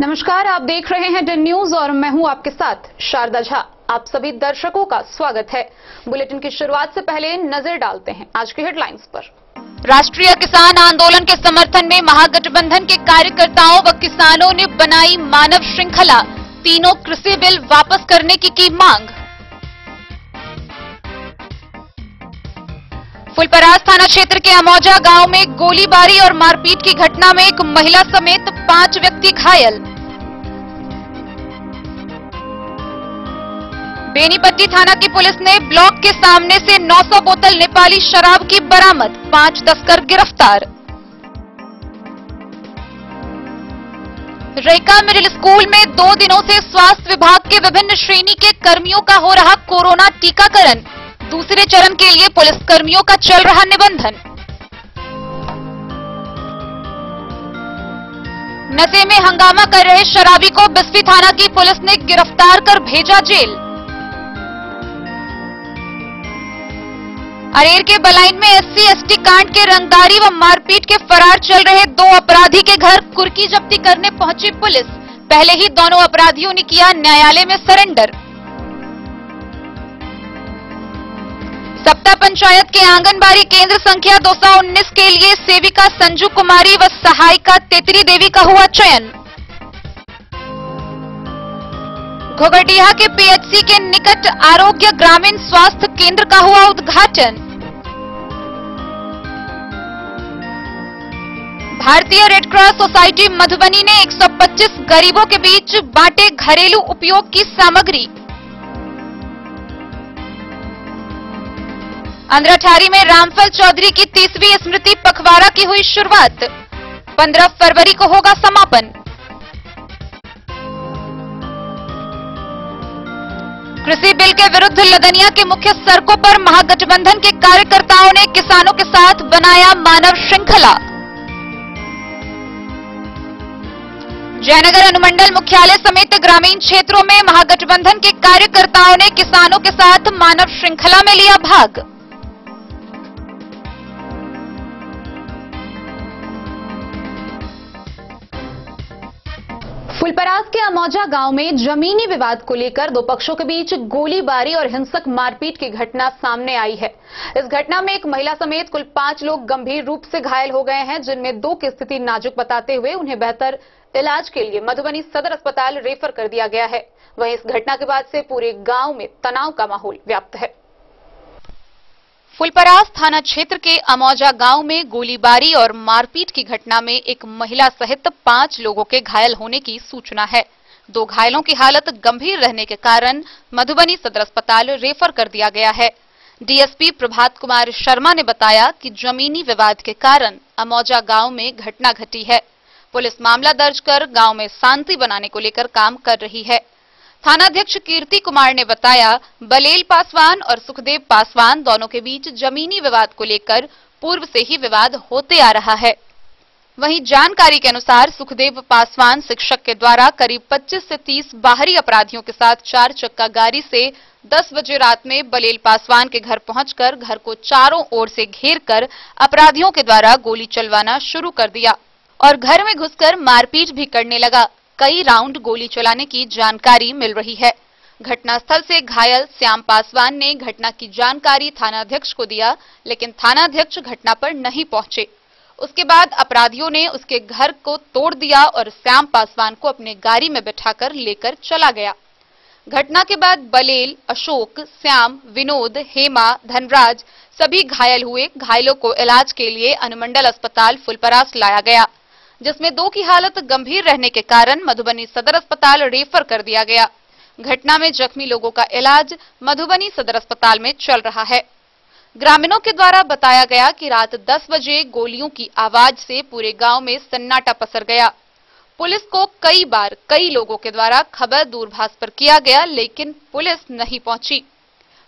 नमस्कार, आप देख रहे हैं 10 न्यूज और मैं हूं आपके साथ शारदा झा। आप सभी दर्शकों का स्वागत है। बुलेटिन की शुरुआत से पहले नजर डालते हैं आज की हेडलाइंस पर। राष्ट्रीय किसान आंदोलन के समर्थन में महागठबंधन के कार्यकर्ताओं व किसानों ने बनाई मानव श्रृंखला, तीनों कृषि बिल वापस करने की मांग। फुलपरास थाना क्षेत्र के अमौजा गांव में गोलीबारी और मारपीट की घटना में एक महिला समेत 5 व्यक्ति घायल। बेनीपट्टी थाना की पुलिस ने ब्लॉक के सामने से 900 बोतल नेपाली शराब की बरामद, 5 तस्कर गिरफ्तार। रेका मिडिल स्कूल में 2 दिनों से स्वास्थ्य विभाग के विभिन्न श्रेणी के कर्मियों का हो रहा कोरोना टीकाकरण, दूसरे चरण के लिए पुलिस कर्मियों का चल रहा निबंधन। नशे में हंगामा कर रहे शराबी को बिस्फी थाना की पुलिस ने गिरफ्तार कर भेजा जेल। अरेर के बलाइन में SC/ST कांड के रंगदारी व मारपीट के फरार चल रहे 2 अपराधी के घर कुर्की जब्ती करने पहुंची पुलिस। पहले ही दोनों अपराधियों ने किया न्यायालय में सरेंडर। सप्ता पंचायत के आंगनबाड़ी केंद्र संख्या 219 के लिए सेविका संजू कुमारी व सहायिका तेतरी देवी का हुआ चयन। घोघरडीहा के PHC के निकट आरोग्य ग्रामीण स्वास्थ्य केंद्र का हुआ उद्घाटन। भारतीय रेड क्रॉस सोसाइटी मधुबनी ने 125 गरीबों के बीच बांटे घरेलू उपयोग की सामग्री। अंद्राठारी में रामफल चौधरी की 30वीं स्मृति पखवाड़ा की हुई शुरुआत, 15 फरवरी को होगा समापन। कृषि बिल के विरुद्ध लदनिया के मुख्य सड़कों पर महागठबंधन के कार्यकर्ताओं ने किसानों के साथ बनाया मानव श्रृंखला। जयनगर अनुमंडल मुख्यालय समेत ग्रामीण क्षेत्रों में महागठबंधन के कार्यकर्ताओं ने किसानों के साथ मानव श्रृंखला में लिया भाग। फुलपरास के अमौजा गांव में जमीनी विवाद को लेकर 2 पक्षों के बीच गोलीबारी और हिंसक मारपीट की घटना सामने आई है। इस घटना में एक महिला समेत कुल 5 लोग गंभीर रूप से घायल हो गए हैं, जिनमें 2 की स्थिति नाजुक बताते हुए उन्हें बेहतर इलाज के लिए मधुबनी सदर अस्पताल रेफर कर दिया गया है। वहीं इस घटना के बाद से पूरे गांव में तनाव का माहौल व्याप्त है। फुलपरास थाना क्षेत्र के अमौजा गांव में गोलीबारी और मारपीट की घटना में एक महिला सहित 5 लोगों के घायल होने की सूचना है। 2 घायलों की हालत गंभीर रहने के कारण मधुबनी सदर अस्पताल रेफर कर दिया गया है। DSP प्रभात कुमार शर्मा ने बताया कि जमीनी विवाद के कारण अमौजा गांव में घटना घटी है। पुलिस मामला दर्ज कर गांव में शांति बनाने को लेकर काम कर रही है। थानाध्यक्ष कीर्ति कुमार ने बताया, बलेल पासवान और सुखदेव पासवान दोनों के बीच जमीनी विवाद को लेकर पूर्व से ही विवाद होते आ रहा है। वहीं जानकारी के अनुसार सुखदेव पासवान शिक्षक के द्वारा करीब 25 से 30 बाहरी अपराधियों के साथ 4 चक्का गाड़ी से 10 बजे रात में बलेल पासवान के घर पहुंचकर घर को चारों ओर से घेरकर अपराधियों के द्वारा गोली चलवाना शुरू कर दिया और घर में घुसकर मारपीट भी करने लगा। कई राउंड गोली चलाने की जानकारी मिल रही है। घटनास्थल से घायल श्याम पासवान ने घटना की जानकारी थानाध्यक्ष को दिया, लेकिन थानाध्यक्ष घटना पर नहीं पहुंचे। उसके बाद अपराधियों ने उसके घर को तोड़ दिया और श्याम पासवान को अपने गाड़ी में बिठाकर लेकर चला गया। घटना के बाद बलेल, अशोक, श्याम, विनोद, हेमा, धनराज सभी घायल हुए। घायलों को इलाज के लिए अनुमंडल अस्पताल फुलपरास लाया गया, जिसमें 2 की हालत गंभीर रहने के कारण मधुबनी सदर अस्पताल रेफर कर दिया गया। घटना में जख्मी लोगों का इलाज मधुबनी सदर अस्पताल में चल रहा है। ग्रामीणों के द्वारा बताया गया कि रात 10 बजे गोलियों की आवाज से पूरे गांव में सन्नाटा पसर गया। पुलिस को कई बार कई लोगों के द्वारा खबर दूरभाष पर किया गया, लेकिन पुलिस नहीं पहुंची,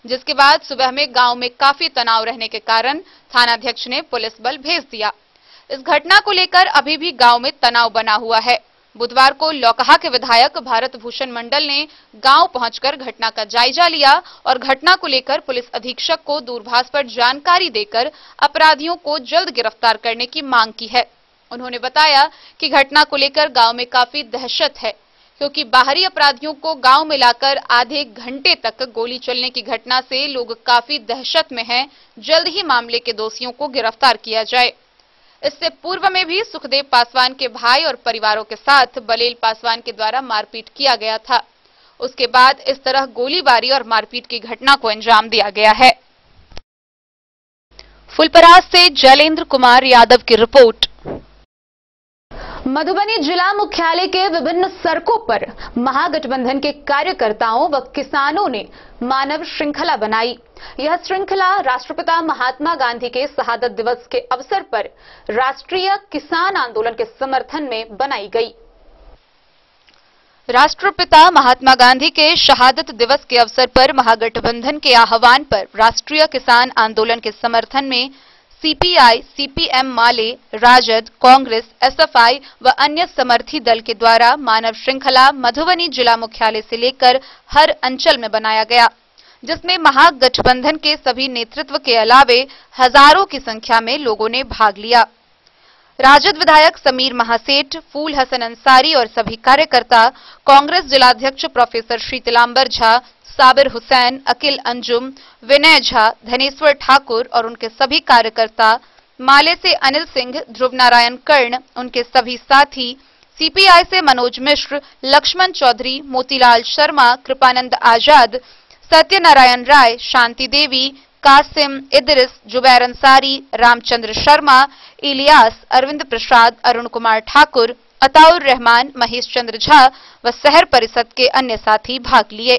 जिसके बाद सुबह में गांव में काफी तनाव रहने के कारण थानाध्यक्ष ने पुलिस बल भेज दिया। इस घटना को लेकर अभी भी गांव में तनाव बना हुआ है। बुधवार को लौकहा के विधायक भारत भूषण मंडल ने गांव पहुंचकर घटना का जायजा लिया और घटना को लेकर पुलिस अधीक्षक को दूरभाष पर जानकारी देकर अपराधियों को जल्द गिरफ्तार करने की मांग की है। उन्होंने बताया कि घटना को लेकर गांव में काफी दहशत है, क्योंकि बाहरी अपराधियों को गांव में लाकर आधे घंटे तक गोली चलने की घटना से लोग काफी दहशत में हैं। जल्द ही मामले के दोषियों को गिरफ्तार किया जाए। इससे पूर्व में भी सुखदेव पासवान के भाई और परिवारों के साथ बलेल पासवान के द्वारा मारपीट किया गया था। उसके बाद इस तरह गोलीबारी और मारपीट की घटना को अंजाम दिया गया है। फुलपरास से जलेंद्र कुमार यादव की रिपोर्ट। मधुबनी जिला मुख्यालय के विभिन्न सड़कों पर महागठबंधन के कार्यकर्ताओं व किसानों ने मानव श्रृंखला बनाई। यह श्रृंखला राष्ट्रपिता महात्मा गांधी के शहादत दिवस के अवसर पर राष्ट्रीय किसान आंदोलन के समर्थन में बनाई गई। राष्ट्रपिता महात्मा गांधी के शहादत दिवस के अवसर पर महागठबंधन के आह्वान पर राष्ट्रीय किसान आंदोलन के समर्थन में सीपीआई, सीपीएम माले, राजद, कांग्रेस, एसएफआई व अन्य समर्थी दल के द्वारा मानव श्रृंखला मधुबनी जिला मुख्यालय से लेकर हर अंचल में बनाया गया, जिसमें महागठबंधन के सभी नेतृत्व के अलावे हजारों की संख्या में लोगों ने भाग लिया। राजद विधायक समीर महासेठ, फूल हसन अंसारी और सभी कार्यकर्ता, कांग्रेस जिलाध्यक्ष प्रोफेसर शीतलांबर झा, साबिर हुसैन, अकिल अंजुम, विनय झा, धनेश्वर ठाकुर और उनके सभी कार्यकर्ता, माले से अनिल सिंह, ध्रुव नारायण कर्ण, उनके सभी साथी, सीपीआई से मनोज मिश्र, लक्ष्मण चौधरी, मोतीलाल शर्मा, कृपानंद आजाद, सत्यनारायण राय, शांति देवी, कासिम, इदरिस, जुबैर अंसारी, रामचंद्र शर्मा, इलियास, अरविंद प्रसाद, अरुण कुमार ठाकुर, अताउर रहमान, महेश चंद्र झा व शहर परिषद के अन्य साथी भाग लिए।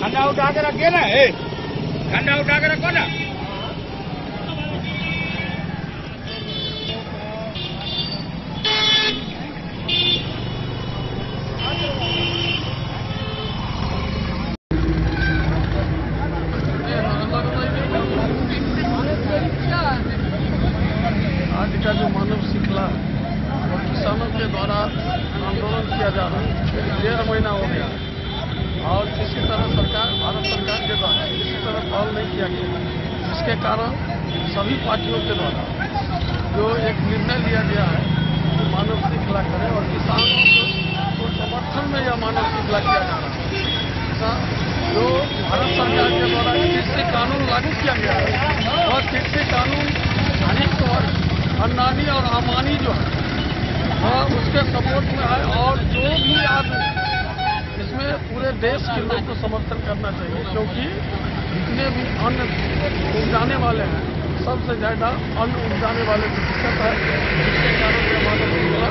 ठंडा उठा के रखिए ना, ठंडा उठा के रखो ना। आज का जो मानव श्रृंखला और किसानों के द्वारा आंदोलन किया जा रहा है, 1.5 महीना हो गया और किसी तरह सरकार, भारत सरकार के द्वारा किसी तरह पहल नहीं किया गया, जिसके कारण सभी पार्टियों के द्वारा जो एक निर्णय लिया गया है कि मानव श्रृंखला करें और किसानों को समर्थन में यह मानव श्रृंखला किया जा रहा है। जो भारत सरकार के द्वारा कृषि कानून लागू किया गया है, वह कृषि कानून अनेक अन्नानी और अमानी जो है उसके सपोर्ट में है और जो भी आज इसमें पूरे देश के लोग को समर्थन करना चाहिए, क्योंकि जितने भी अन्न उपजाने वाले हैं सबसे ज्यादा अन्न उपजाने वाले की दिक्कत है, जिसके कारण ये मानव श्रृंखला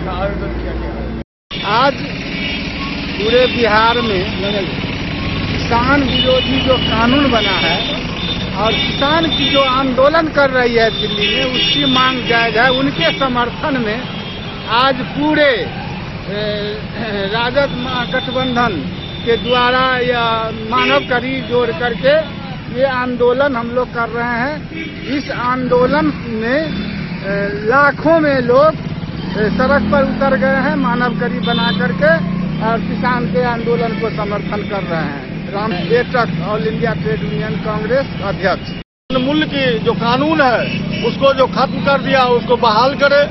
का आयोजन किया गया है। आज पूरे बिहार में किसान विरोधी जो कानून बना है और किसान की जो आंदोलन कर रही है दिल्ली में, उसकी मांग जायज है। उनके समर्थन में आज पूरे राजद गठबंधन के द्वारा या मानव करी जोड़ करके ये आंदोलन हम लोग कर रहे हैं। इस आंदोलन में लाखों में लोग सड़क पर उतर गए हैं मानव करी बना करके और किसान के आंदोलन को समर्थन कर रहे हैं। Ram Betak, all India trade union congress अध्यक्ष। मूल्य की जो कानून है उसको जो खत्म कर दिया उसको बहाल करे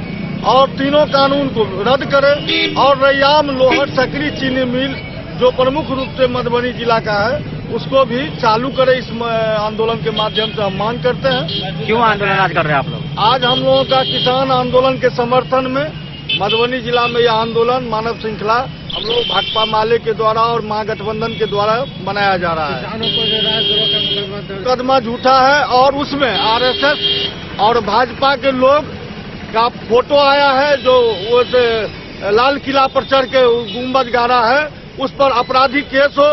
और तीनों कानून को रद्द करे और रैयाम लोहट सकरी चीनी मिल जो प्रमुख रूप से मधुबनी जिला का है उसको भी चालू करे। इस आंदोलन के माध्यम से हम मांग करते हैं। क्यों आंदोलन आज कर रहे हैं आप लोग? आज हम लोगों का किसान आंदोलन के समर्थन में मधुबनी जिला में यह आंदोलन मानव श्रृंखला हम लोग भाकपा माले के द्वारा और महागठबंधन के द्वारा बनाया जा रहा है। किसानों को जो मुकदमा झूठा है और उसमें आरएसएस और भाजपा के लोग का फोटो आया है जो वो लाल किला पर चढ़ के गुम्बद गाड़ा है, उस पर आपराधिक केस हो,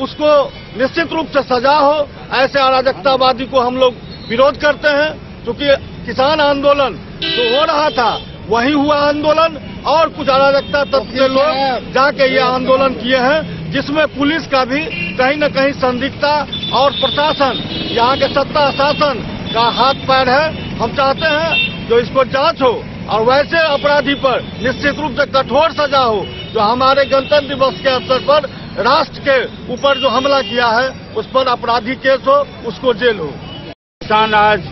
उसको निश्चित रूप से सजा हो। ऐसे अराजकतावादी को हम लोग विरोध करते हैं, क्योंकि किसान आंदोलन जो हो रहा था वही हुआ आंदोलन और कुछ अराजकता तत्व के लोग जाके ये आंदोलन किए हैं, जिसमें पुलिस का भी कहीं न कहीं संदिग्धता और प्रशासन यहाँ के सत्ता शासन का हाथ पैर है। हम चाहते हैं जो इसको जांच हो और वैसे अपराधी पर निश्चित रूप से कठोर सजा हो जो हमारे गणतंत्र दिवस के अवसर पर राष्ट्र के ऊपर जो हमला किया है उस पर आपराधिक केस हो, उसको जेल हो। किसान आज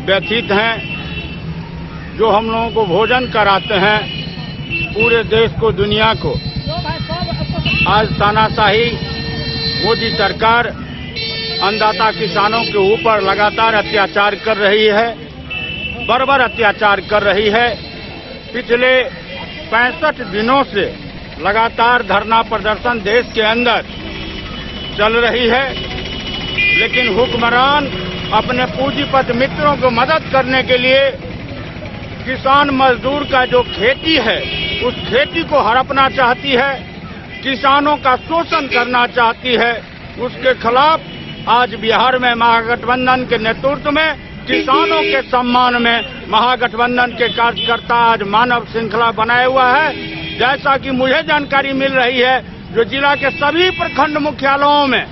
व्यथित हैं, जो हम लोगों को भोजन कराते हैं, पूरे देश को, दुनिया को। आज तानाशाही मोदी सरकार अन्नदाता किसानों के ऊपर लगातार अत्याचार कर रही है, बर्बर अत्याचार कर रही है। पिछले 65 दिनों से लगातार धरना प्रदर्शन देश के अंदर चल रही है, लेकिन हुक्मरान अपने पूंजीपति मित्रों को मदद करने के लिए किसान मजदूर का जो खेती है उस खेती को हड़पना चाहती है, किसानों का शोषण करना चाहती है। उसके खिलाफ आज बिहार में महागठबंधन के नेतृत्व में किसानों के सम्मान में महागठबंधन के कार्यकर्ता आज मानव श्रृंखला बनाए हुआ है। जैसा कि मुझे जानकारी मिल रही है, जो जिला के सभी प्रखंड मुख्यालयों में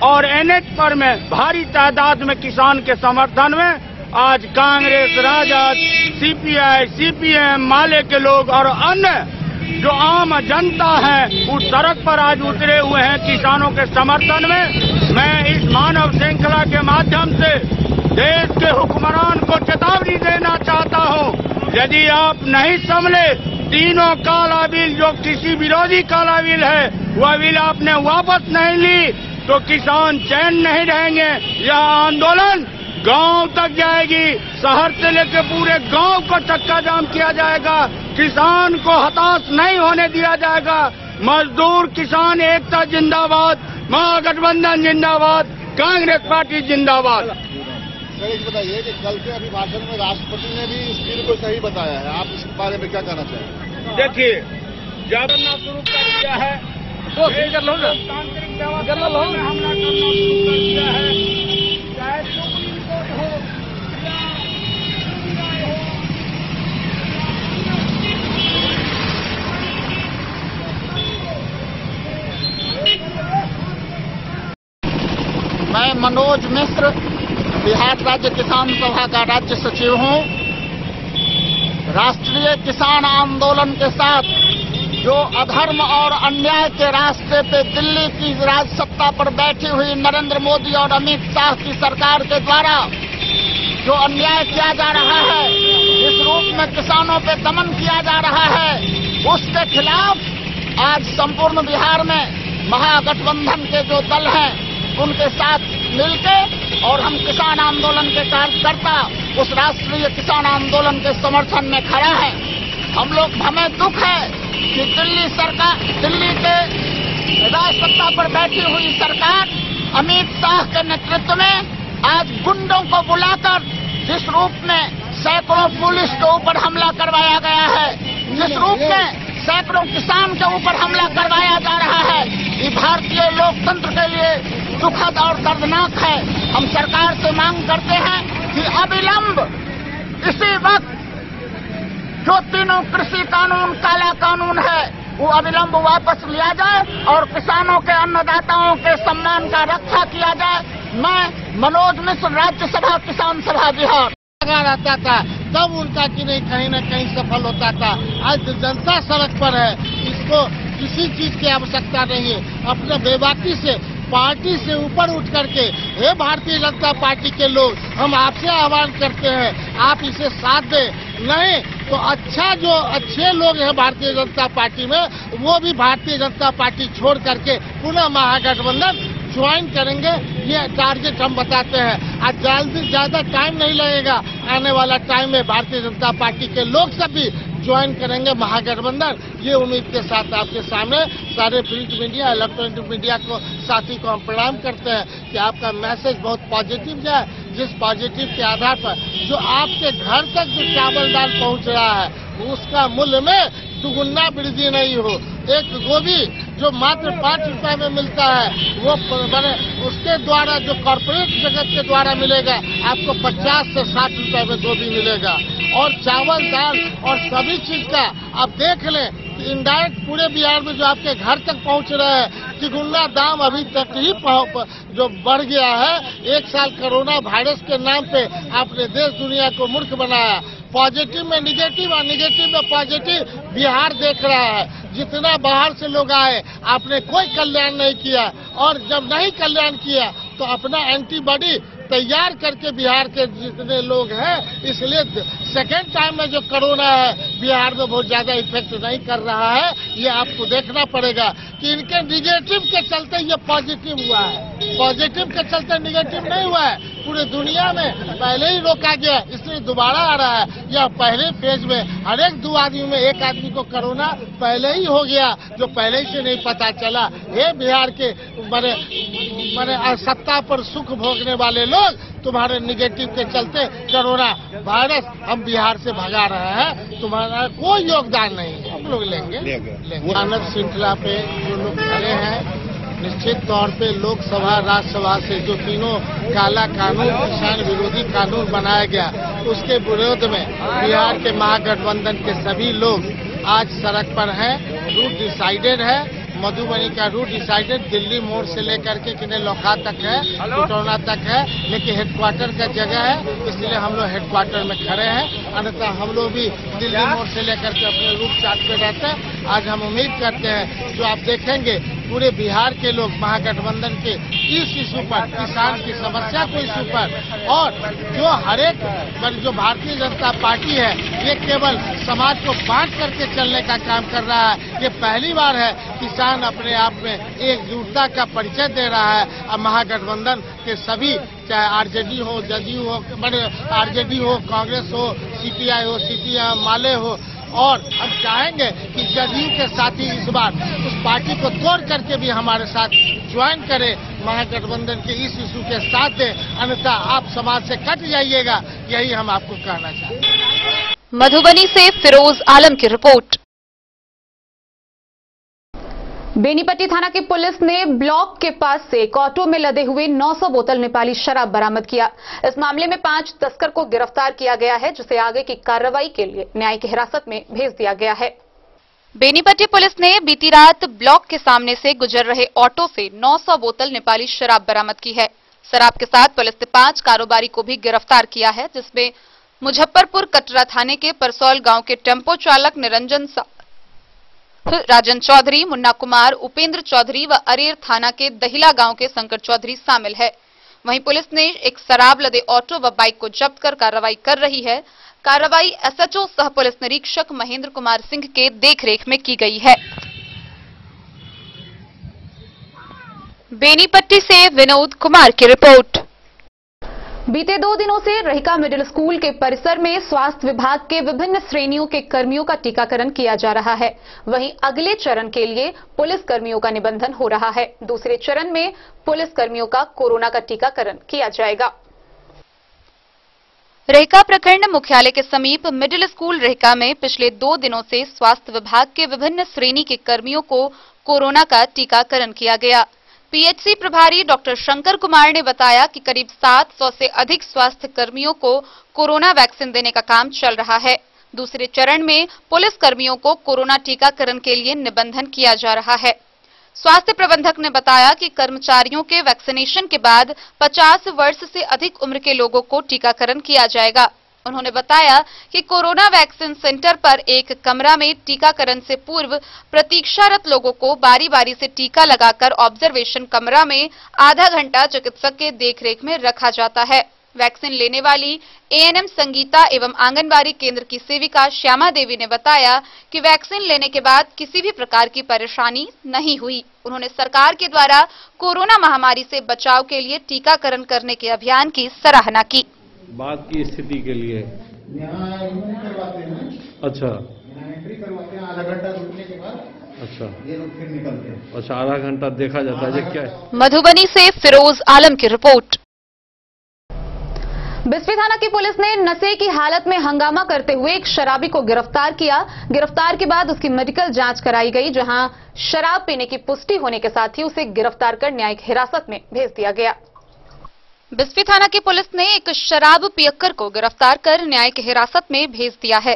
और एनएच पर में भारी तादाद में किसान के समर्थन में आज कांग्रेस, राजद, सीपीआई, सीपीएम, माले के लोग और अन्य जो आम जनता है उस सड़क पर आज उतरे हुए हैं किसानों के समर्थन में। मैं इस मानव श्रृंखला के माध्यम से देश के हुक्मरान को चेतावनी देना चाहता हूं, यदि आप नहीं संभले, तीनों काला बिल जो कृषि विरोधी काला बिल है वह बिल आपने वापस नहीं ली तो किसान चैन नहीं रहेंगे। यह आंदोलन गांव तक जाएगी, शहर से लेकर पूरे गांव को चक्का जाम किया जाएगा। किसान को हताश नहीं होने दिया जाएगा। मजदूर किसान एकता जिंदाबाद, महागठबंधन जिंदाबाद, कांग्रेस पार्टी जिंदाबाद। एक बताइए कि कल के अभिभाषण में राष्ट्रपति ने भी इस बिल को सही बताया है, आप इस बारे में क्या कहना चाहेंगे? देखिए, जब करना शुरू कर दिया है तो तांत्रिक व्यवस्था में हमला करना शुरू कर दिया है, चाहे सुप्रीम कोर्ट हो मैं मनोज मिश्र, बिहार राज्य किसान सभा का राज्य सचिव हूं। राष्ट्रीय किसान आंदोलन के साथ जो अधर्म और अन्याय के रास्ते पे दिल्ली की राज सत्ता पर बैठी हुई नरेंद्र मोदी और अमित शाह की सरकार के द्वारा जो अन्याय किया जा रहा है, इस रूप में किसानों पे दमन किया जा रहा है, उसके खिलाफ आज संपूर्ण बिहार में महागठबंधन के जो दल हैं उनके साथ मिलके और हम किसान आंदोलन के कार्यकर्ता उस राष्ट्रीय किसान आंदोलन के समर्थन में खड़ा है। हमें दुख है कि दिल्ली के राज सत्ता पर बैठी हुई सरकार अमित शाह के नेतृत्व में आज गुंडों को बुलाकर जिस रूप में सैकड़ों पुलिस के ऊपर हमला करवाया गया है, जिस रूप में सैकड़ों किसान के ऊपर हमला करवाया जा रहा है, ये भारतीय लोकतंत्र के लिए दुखद और दर्दनाक है। हम सरकार से मांग करते हैं कि अविलंब इसी वक्त जो तीनों कृषि कानून काला कानून है वो अविलंब वापस लिया जाए और किसानों के अन्नदाताओं के सम्मान का रक्षा किया जाए। मैं मनोज मिश्र, राज्यसभा किसान सभा बिहार। रहता था तब उनका कि नहीं कहीं न कहीं सफल होता था। आज जनता सड़क पर है, इसको किसी चीज की आवश्यकता नहीं है। अपने बेबाकी से पार्टी से ऊपर उठ करके, हे भारतीय जनता पार्टी के लोग, हम आपसे आह्वान करते हैं आप इसे साथ दें। नहीं तो जो अच्छे लोग हैं भारतीय जनता पार्टी में, वो भी भारतीय जनता पार्टी छोड़ करके पुनः महागठबंधन ज्वाइन करेंगे। ये टारगेट हम बताते हैं। आज ज्यादा टाइम नहीं लगेगा, आने वाला टाइम में भारतीय जनता पार्टी के लोग सब भी ज्वाइन करेंगे महागठबंधन। ये उम्मीद के साथ आपके सामने सारे प्रिंट मीडिया, इलेक्ट्रॉनिक मीडिया को साथी को हम प्रणाम करते हैं कि आपका मैसेज बहुत पॉजिटिव जाए, जिस पॉजिटिव के आधार पर जो आपके घर तक जो चावल दाल पहुंच रहा है उसका मूल्य में दुगुना वृद्धि नहीं हो। एक गोभी जो मात्र 5 रुपए में मिलता है वो मैंने उसके द्वारा जो कॉर्पोरेट जगत के द्वारा मिलेगा आपको 50 से 60 रुपए में गोभी मिलेगा। और चावल दाल और सभी चीज का आप देख लें कि इनडायरेक्ट पूरे बिहार में जो आपके घर तक पहुंच रहे हैं, तिगुना दाम अभी तक ही जो बढ़ गया है। 1 साल कोरोना वायरस के नाम पे आपने देश दुनिया को मूर्ख बनाया। पॉजिटिव में निगेटिव और निगेटिव में पॉजिटिव बिहार देख रहा है। जितना बाहर से लोग आए, आपने कोई कल्याण नहीं किया, और जब नहीं कल्याण किया तो अपना एंटीबॉडी तैयार करके बिहार के जितने लोग हैं, इसलिए सेकेंड टाइम में जो कोरोना है बिहार में बहुत ज्यादा इफेक्ट नहीं कर रहा है। ये आपको देखना पड़ेगा कि इनके निगेटिव के चलते ये पॉजिटिव हुआ है, पॉजिटिव के चलते निगेटिव नहीं हुआ है। पूरे दुनिया में पहले ही रोका गया, इसलिए दोबारा आ रहा है। या पहले फेज में हर एक 2 आदमी में 1 आदमी को कोरोना पहले ही हो गया, जो पहले ही से नहीं पता चला। ये बिहार के बड़े सत्ता पर सुख भोगने वाले लोग, तुम्हारे निगेटिव के चलते कोरोना वायरस हम बिहार से भगा रहे हैं, तुम्हारा कोई योगदान नहीं है। हम लोग लेंगे। मानव श्रृंखला पे जो लोग खड़े हैं, निश्चित तौर पे लोकसभा राज्यसभा से जो तीनों काला कानून, किसान विरोधी कानून बनाया गया, उसके विरोध में बिहार के महागठबंधन के सभी लोग आज सड़क पर हैं। रूट डिसाइडेड है, मधुबनी का रूट डिसाइडेड, दिल्ली मोड़ से लेकर के किन्ने लोखा तक है, टोटौना तक है, लेकिन हेडक्वार्टर का जगह है, इसलिए हम लोग हेडक्वार्टर में खड़े हैं। अन्यथा हम लोग भी दिल्ली मोड़ से लेकर के अपने रूट चार्ट पे रहते हैं। आज हम उम्मीद करते हैं जो आप देखेंगे पूरे बिहार के लोग महागठबंधन के इस इशू पर, किसान की समस्या को इशू पर, और जो हर एक जो भारतीय जनता पार्टी है, ये केवल समाज को बांट करके चलने का काम कर रहा है। ये पहली बार है किसान अपने आप में एकजुटता का परिचय दे रहा है। अब महागठबंधन के सभी, चाहे आरजेडी हो, जदयू हो, आरजेडी हो, कांग्रेस हो, सीपीआई हो, सीपीएम माले हो, और हम चाहेंगे कि जदयू के साथी इस बार उस पार्टी को तोड़ करके भी हमारे साथ ज्वाइन करें, महागठबंधन के इस इशू के साथ दें, अन्यथा आप समाज से कट जाइएगा। यही हम आपको कहना चाहते हैं। मधुबनी से फिरोज आलम की रिपोर्ट। बेनीपट्टी थाना की पुलिस ने ब्लॉक के पास से एक ऑटो में लदे हुए 900 बोतल नेपाली शराब बरामद किया। इस मामले में 5 तस्कर को गिरफ्तार किया गया है, जिसे आगे की कार्रवाई के लिए न्यायिक हिरासत में भेज दिया गया है। बेनीपट्टी पुलिस ने बीती रात ब्लॉक के सामने से गुजर रहे ऑटो से 900 बोतल नेपाली शराब बरामद की है। शराब के साथ पुलिस ने 5 कारोबारी को भी गिरफ्तार किया है, जिसमें मुजफ्फरपुर कटरा थाने के परसौल गांव के टेम्पो चालक निरंजन राजन चौधरी, मुन्ना कुमार, उपेंद्र चौधरी व अरेर थाना के दहिला गांव के शंकर चौधरी शामिल है। वहीं पुलिस ने एक शराब लदे ऑटो व बाइक को जब्त कर कार्रवाई कर रही है। कार्रवाई एसएचओ सह पुलिस निरीक्षक महेंद्र कुमार सिंह के देखरेख में की गई है। बेनीपट्टी से विनोद कुमार की रिपोर्ट। बीते 2 दिनों से रहिका मिडिल स्कूल के परिसर में स्वास्थ्य विभाग के विभिन्न श्रेणियों के कर्मियों का टीकाकरण किया जा रहा है। वहीं अगले चरण के लिए पुलिस कर्मियों का निबंधन हो रहा है। दूसरे चरण में पुलिस कर्मियों का कोरोना का टीकाकरण किया जाएगा। रहिका प्रखंड मुख्यालय के समीप मिडिल स्कूल रहिका में पिछले 2 दिनों से स्वास्थ्य विभाग के विभिन्न श्रेणी के कर्मियों को कोरोना का टीकाकरण किया गया। पीएचसी प्रभारी डॉक्टर शंकर कुमार ने बताया कि करीब 700 से अधिक स्वास्थ्य कर्मियों को कोरोना वैक्सीन देने का काम चल रहा है। दूसरे चरण में पुलिस कर्मियों को कोरोना टीकाकरण के लिए निबंधन किया जा रहा है। स्वास्थ्य प्रबंधक ने बताया कि कर्मचारियों के वैक्सीनेशन के बाद 50 वर्ष से अधिक उम्र के लोगों को टीकाकरण किया जाएगा। उन्होंने बताया कि कोरोना वैक्सीन सेंटर पर एक कमरा में टीकाकरण से पूर्व प्रतीक्षारत लोगों को बारी बारी से टीका लगाकर ऑब्जर्वेशन कमरा में आधा घंटा चिकित्सक के देखरेख में रखा जाता है। वैक्सीन लेने वाली एएनएम संगीता एवं आंगनबाड़ी केंद्र की सेविका श्यामा देवी ने बताया कि वैक्सीन लेने के बाद किसी भी प्रकार की परेशानी नहीं हुई। उन्होंने सरकार के द्वारा कोरोना महामारी से बचाव के लिए टीकाकरण करने के अभियान की सराहना की। बाद की स्थिति के लिए अच्छा आधा घंटा रुकने के बाद अच्छा ये लोग फिर निकलते हैं। अच्छा आधा घंटा देखा जाता है क्या है। मधुबनी से फिरोज आलम की रिपोर्ट। बिस्फी थाना की पुलिस ने नशे की हालत में हंगामा करते हुए एक शराबी को गिरफ्तार किया। गिरफ्तार के बाद उसकी मेडिकल जांच कराई गई, जहां शराब पीने की पुष्टि होने के साथ ही उसे गिरफ्तार कर न्यायिक हिरासत में भेज दिया गया। बिस्फी थाना की पुलिस ने एक शराब पियक्कर को गिरफ्तार कर न्यायिक हिरासत में भेज दिया है।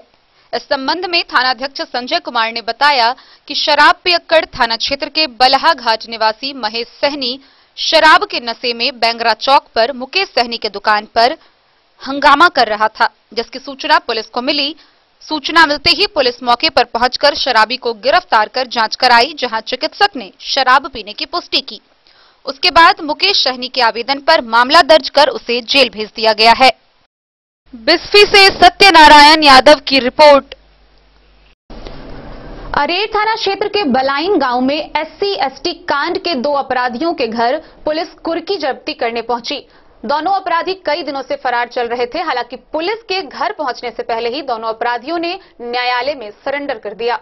इस संबंध में थानाध्यक्ष संजय कुमार ने बताया कि शराब पियक्कर थाना क्षेत्र के बलहा घाट निवासी महेश सहनी शराब के नशे में बैंगरा चौक पर मुकेश सहनी के दुकान पर हंगामा कर रहा था, जिसकी सूचना पुलिस को मिली। सूचना मिलते ही पुलिस मौके पर पहुंचकर शराबी को गिरफ्तार कर जांच कराई, जहां चिकित्सक ने शराब पीने की पुष्टि की। उसके बाद मुकेश सहनी के आवेदन पर मामला दर्ज कर उसे जेल भेज दिया गया है। बिस्फी से सत्यनारायण यादव की रिपोर्ट। अरेर थाना क्षेत्र के बलाइन गांव में SC/ST कांड के 2 अपराधियों के घर पुलिस कुर्की जब्ती करने पहुंची। दोनों अपराधी कई दिनों से फरार चल रहे थे। हालांकि पुलिस के घर पहुंचने से पहले ही दोनों अपराधियों ने न्यायालय में सरेंडर कर दिया।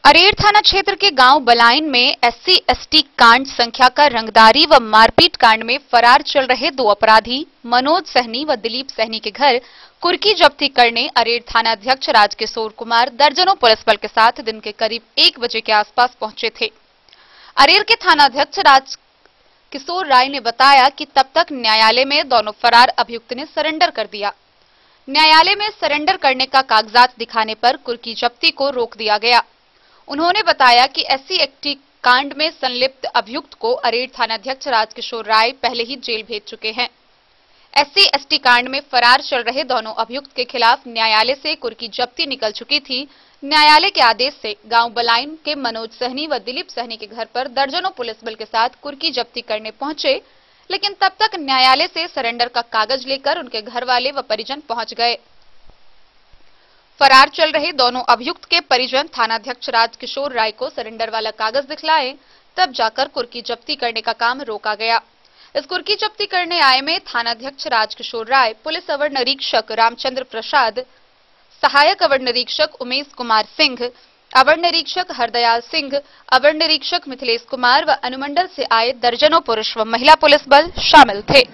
अरेर थाना क्षेत्र के गांव बलाइन में SC/ST कांड संख्या का रंगदारी व मारपीट कांड में फरार चल रहे 2 अपराधी मनोज सहनी व दिलीप सहनी के घर कुर्की जब्ती करने अरेर थाना अध्यक्ष राजकिशोर कुमार दर्जनों पुलिस बल के साथ दिन के करीब 1 बजे के आसपास पहुंचे थे। अरेर के थाना अध्यक्ष राजकिशोर राय ने बताया कि तब तक न्यायालय में दोनों फरार अभियुक्त ने सरेंडर कर दिया। न्यायालय में सरेंडर करने का कागजात दिखाने पर कुर्की जब्ती को रोक दिया गया। उन्होंने बताया कि SC/ST कांड में संलिप्त अभियुक्त को अरेर थानाध्यक्ष राजकिशोर राय पहले ही जेल भेज चुके हैं। SC/ST कांड में फरार चल रहे दोनों अभियुक्त के खिलाफ न्यायालय से कुर्की जब्ती निकल चुकी थी। न्यायालय के आदेश से गांव बलाइन के मनोज सहनी व दिलीप सहनी के घर पर दर्जनों पुलिस बल के साथ कुर्की जब्ती करने पहुंचे, लेकिन तब तक न्यायालय से सरेंडर का कागज लेकर उनके घर वाले व परिजन पहुंच गए। फरार चल रहे दोनों अभियुक्त के परिजन थानाध्यक्ष राजकिशोर राय को सरेंडर वाला कागज दिखलाए, तब जाकर कुर्की जब्ती करने का काम रोका गया। इस कुर्की जब्ती करने आए में थानाध्यक्ष राजकिशोर राय, पुलिस अवर निरीक्षक रामचंद्र प्रसाद, सहायक अवर निरीक्षक उमेश कुमार सिंह, अवर निरीक्षक हरदयाल सिंह, अवर निरीक्षक मिथिलेश कुमार व अनुमंडल से आए दर्जनों पुरुष व महिला पुलिस बल शामिल थे।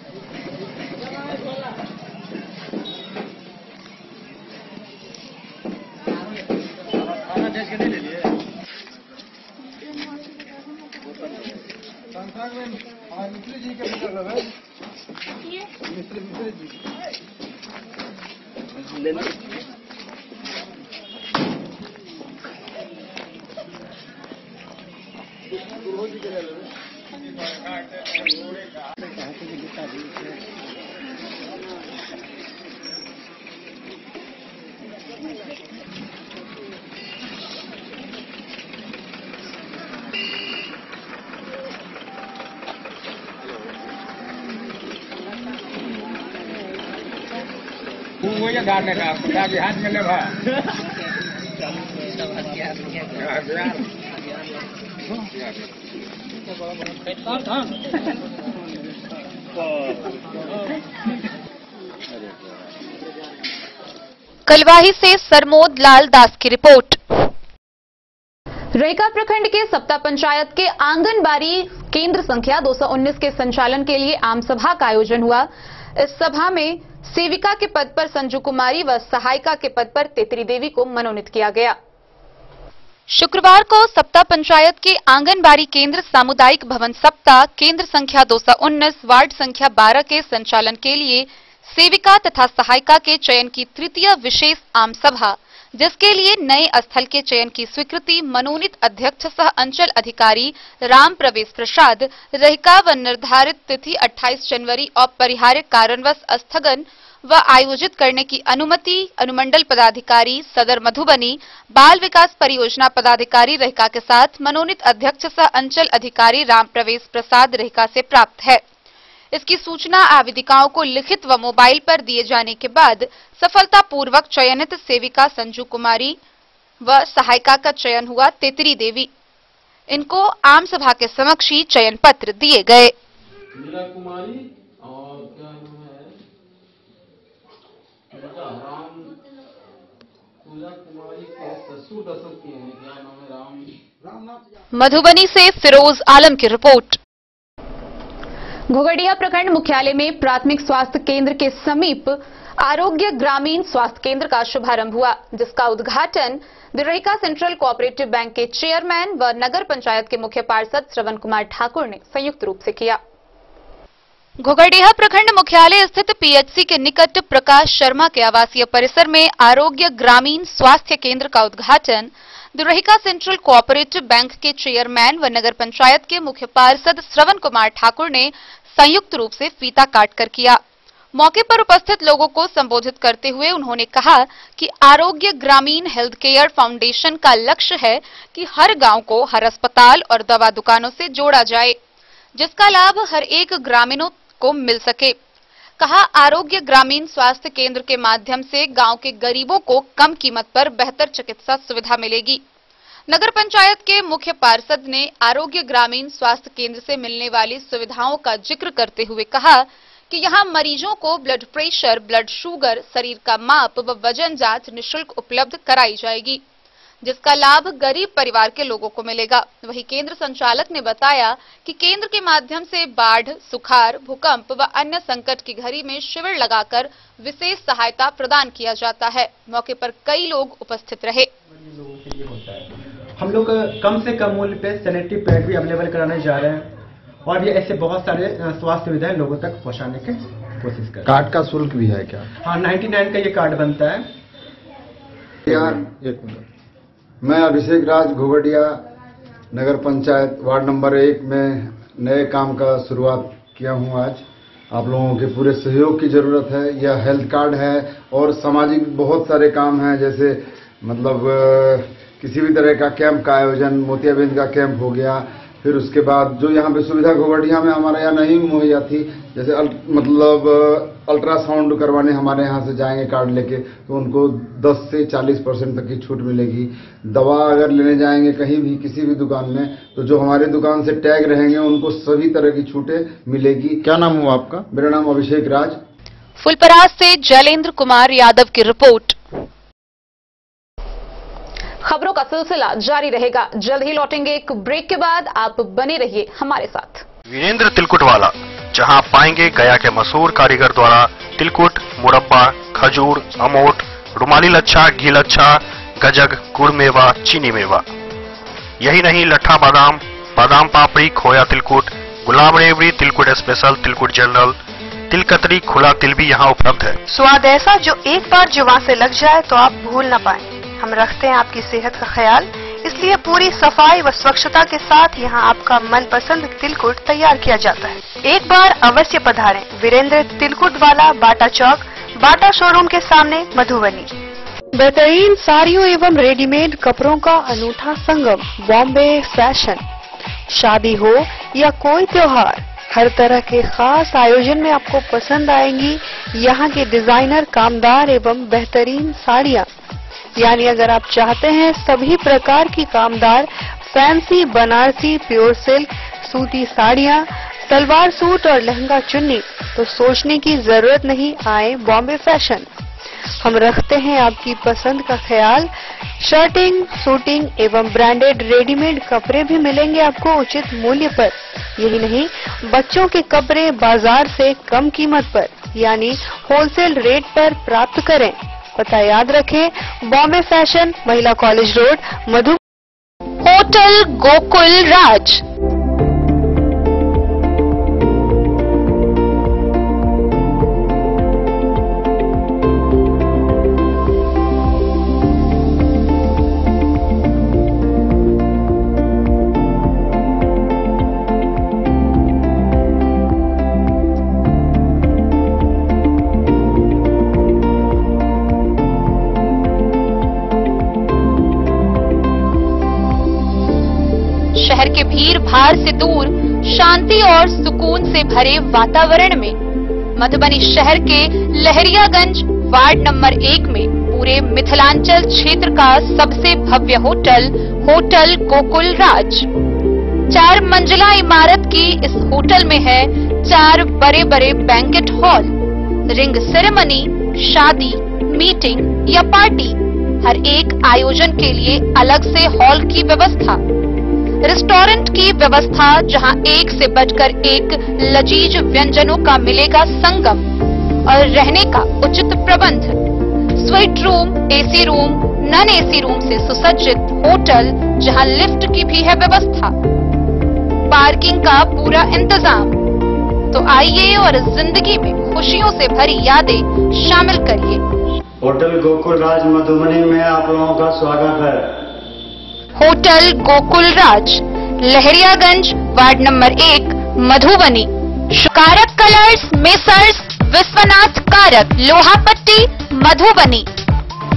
वही डालने का हाथ में ले भा कलवाही से सरमोद लाल दास की रिपोर्ट। रहिका प्रखंड के सप्ता पंचायत के आंगनबाड़ी केंद्र संख्या 219 के संचालन के लिए आम सभा का आयोजन हुआ। इस सभा में सेविका के पद पर संजू कुमारी व सहायिका के पद पर तेतरी देवी को मनोनीत किया गया। शुक्रवार को सप्ता पंचायत के आंगनबाड़ी केंद्र सामुदायिक भवन सप्ता केंद्र संख्या 219 वार्ड संख्या 12 के संचालन के लिए सेविका तथा सहायिका के चयन की तृतीय विशेष आम सभा, जिसके लिए नए स्थल के चयन की स्वीकृति मनोनीत अध्यक्ष सह अंचल अधिकारी राम प्रवेश प्रसाद, रहिका व निर्धारित तिथि 28 जनवरी अपरिहार्य कारणवश स्थगन व आयोजित करने की अनुमति अनुमंडल पदाधिकारी सदर मधुबनी, बाल विकास परियोजना पदाधिकारी रहिका के साथ मनोनीत अध्यक्ष सह अंचल अधिकारी राम प्रवेश प्रसाद रहिका से प्राप्त है। इसकी सूचना आवेदिकाओं को लिखित व मोबाइल पर दिए जाने के बाद सफलतापूर्वक चयनित सेविका संजू कुमारी व सहायिका का चयन हुआ तेतरी देवी। इनको आम सभा के समक्ष ही चयन पत्र दिए गए। मीरा कुमारी और क्या नाम है, पूजा कुमारी के ससुर दशक की है, क्या नाम है, रामनाथ। मधुबनी से फिरोज आलम की रिपोर्ट। घोघडिया प्रखंड मुख्यालय में प्राथमिक स्वास्थ्य केंद्र के समीप आरोग्य ग्रामीण स्वास्थ्य केंद्र का शुभारंभ हुआ, जिसका उद्घाटन रहिका सेंट्रल कोऑपरेटिव बैंक के चेयरमैन व नगर पंचायत के मुख्य पार्षद श्रवण कुमार ठाकुर ने संयुक्त रूप से किया। घोघडिया प्रखंड मुख्यालय स्थित PHC के निकट प्रकाश शर्मा के आवासीय परिसर में आरोग्य ग्रामीण स्वास्थ्य केंद्र का उद्घाटन रहिका सेंट्रल कोऑपरेटिव बैंक के चेयरमैन व नगर पंचायत के मुख्य पार्षद श्रवण कुमार ठाकुर ने संयुक्त रूप से फीता काटकर किया। मौके पर उपस्थित लोगों को संबोधित करते हुए उन्होंने कहा कि आरोग्य ग्रामीण हेल्थ केयर फाउंडेशन का लक्ष्य है कि हर गांव को हर अस्पताल और दवा दुकानों से जोड़ा जाए, जिसका लाभ हर एक ग्रामीणों को मिल सके। कहा, आरोग्य ग्रामीण स्वास्थ्य केंद्र के माध्यम से गांव के गरीबों को कम कीमत पर बेहतर चिकित्सा सुविधा मिलेगी। नगर पंचायत के मुख्य पार्षद ने आरोग्य ग्रामीण स्वास्थ्य केंद्र से मिलने वाली सुविधाओं का जिक्र करते हुए कहा कि यहां मरीजों को ब्लड प्रेशर, ब्लड शुगर, शरीर का माप व वजन जांच निःशुल्क उपलब्ध कराई जाएगी, जिसका लाभ गरीब परिवार के लोगों को मिलेगा। वहीं केंद्र संचालक ने बताया कि केंद्र के माध्यम से बाढ़, सुखाड़, भूकंप व अन्य संकट की घड़ी में शिविर लगाकर विशेष सहायता प्रदान किया जाता है। मौके पर कई लोग उपस्थित रहे। हम लोग कम से कम मूल्य पे सैनिटरी पैड भी अवेलेबल कराने जा रहे हैं और ये ऐसे बहुत सारे स्वास्थ्य सुविधाएं लोगों तक पहुंचाने की कोशिश कर रहे हैं। कार्ड का शुल्क भी है क्या? हाँ, 99 का ये कार्ड बनता है। एक मिनट, मैं अभिषेक राज घोगडिया नगर पंचायत वार्ड नंबर 1 में नए काम का शुरुआत किया हूं। आज आप लोगों के पूरे सहयोग की जरूरत है। यह हेल्थ कार्ड है और सामाजिक बहुत सारे काम हैं, जैसे मतलब किसी भी तरह का कैंप का आयोजन, मोतियाबिंद का कैंप हो गया, फिर उसके बाद जो यहाँ पे सुविधा घोगडिया में हमारे यहाँ नहीं मुहैया थी, जैसे मतलब अल्ट्रासाउंड करवाने हमारे यहाँ से जाएंगे कार्ड लेके तो उनको 10 से 40% तक की छूट मिलेगी। दवा अगर लेने जाएंगे कहीं भी किसी भी दुकान में तो जो हमारे दुकान से टैग रहेंगे उनको सभी तरह की छूटें मिलेगी। क्या नाम हुआ आपका? मेरा नाम अभिषेक राज। फुलपरास से जैलेंद्र कुमार यादव की रिपोर्ट। खबरों का सिलसिला जारी रहेगा। जल्द ही लौटेंगे एक ब्रेक के बाद, आप बने रहिए हमारे साथ। वीरेंद्र तिलकुट वाला, जहां पाएंगे गया के मशहूर कारीगर द्वारा तिलकुट, मुरब्बा, खजूर, अमोट, रुमाली लच्छा, घी लच्छा, गजक, गुड़ मेवा, चीनी मेवा। यही नहीं, लट्ठा बादाम, बादाम पापड़ी, खोया तिलकुट, गुलाब रेवड़ी, तिलकुट स्पेशल, तिलकुट जनरल, तिलकतरी, खुला तिल भी यहाँ उपलब्ध है। स्वाद ऐसा जो एक बार जुबान से लग जाए तो आप भूल न पाए। हम रखते हैं आपकी सेहत का ख्याल, इसलिए पूरी सफाई व स्वच्छता के साथ यहाँ आपका मनपसंद तिलकुट तैयार किया जाता है। एक बार अवश्य पधारें वीरेंद्र तिलकुट वाला, बाटा चौक, बाटा शोरूम के सामने, मधुबनी। बेहतरीन साड़ियों एवं रेडीमेड कपड़ों का अनूठा संगम, बॉम्बे फैशन। शादी हो या कोई त्योहार, हर तरह के खास आयोजन में आपको पसंद आएंगी यहाँ की डिजाइनर, कामदार एवं बेहतरीन साड़ियाँ। यानी अगर आप चाहते हैं सभी प्रकार की कामदार, फैंसी, बनारसी, प्योर सिल्क, सूती साड़ियाँ, सलवार सूट और लहंगा चुन्नी, तो सोचने की जरूरत नहीं, आए बॉम्बे फैशन। हम रखते हैं आपकी पसंद का ख्याल। शर्टिंग, सूटिंग एवं ब्रांडेड रेडीमेड कपड़े भी मिलेंगे आपको उचित मूल्य पर। यही नहीं, बच्चों के कपड़े बाजार से कम कीमत पर यानी होलसेल रेट पर प्राप्त करें। पता याद रखें, बॉम्बे फैशन, महिला कॉलेज रोड, मधु। होटल गोकुल राज। शहर के भीड़ भाड़ से दूर, शांति और सुकून से भरे वातावरण में मधुबनी शहर के लहरियागंज वार्ड नंबर 1 में पूरे मिथिलांचल क्षेत्र का सबसे भव्य होटल, होटल गोकुल राज। 4 मंजिला इमारत की इस होटल में है 4 बड़े बड़े बैंकेट हॉल, रिंग सेरेमनी, शादी, मीटिंग या पार्टी, हर एक आयोजन के लिए अलग से हॉल की व्यवस्था, रेस्टोरेंट की व्यवस्था जहां एक से बढ़कर एक लजीज व्यंजनों का मिलेगा संगम, और रहने का उचित प्रबंध, suite room, AC room, non AC room से सुसज्जित होटल जहां लिफ्ट की भी है व्यवस्था, पार्किंग का पूरा इंतजाम। तो आइए और जिंदगी में खुशियों से भरी यादें शामिल करिए। होटल गोकुल राज मधुबनी में आप लोगों का स्वागत है। होटल गोकुल राज, लहरियागंज वार्ड नंबर 1, मधुबनी। कारक कलर्स, मेसर्स विश्वनाथ कारक, लोहापट्टी, मधुबनी।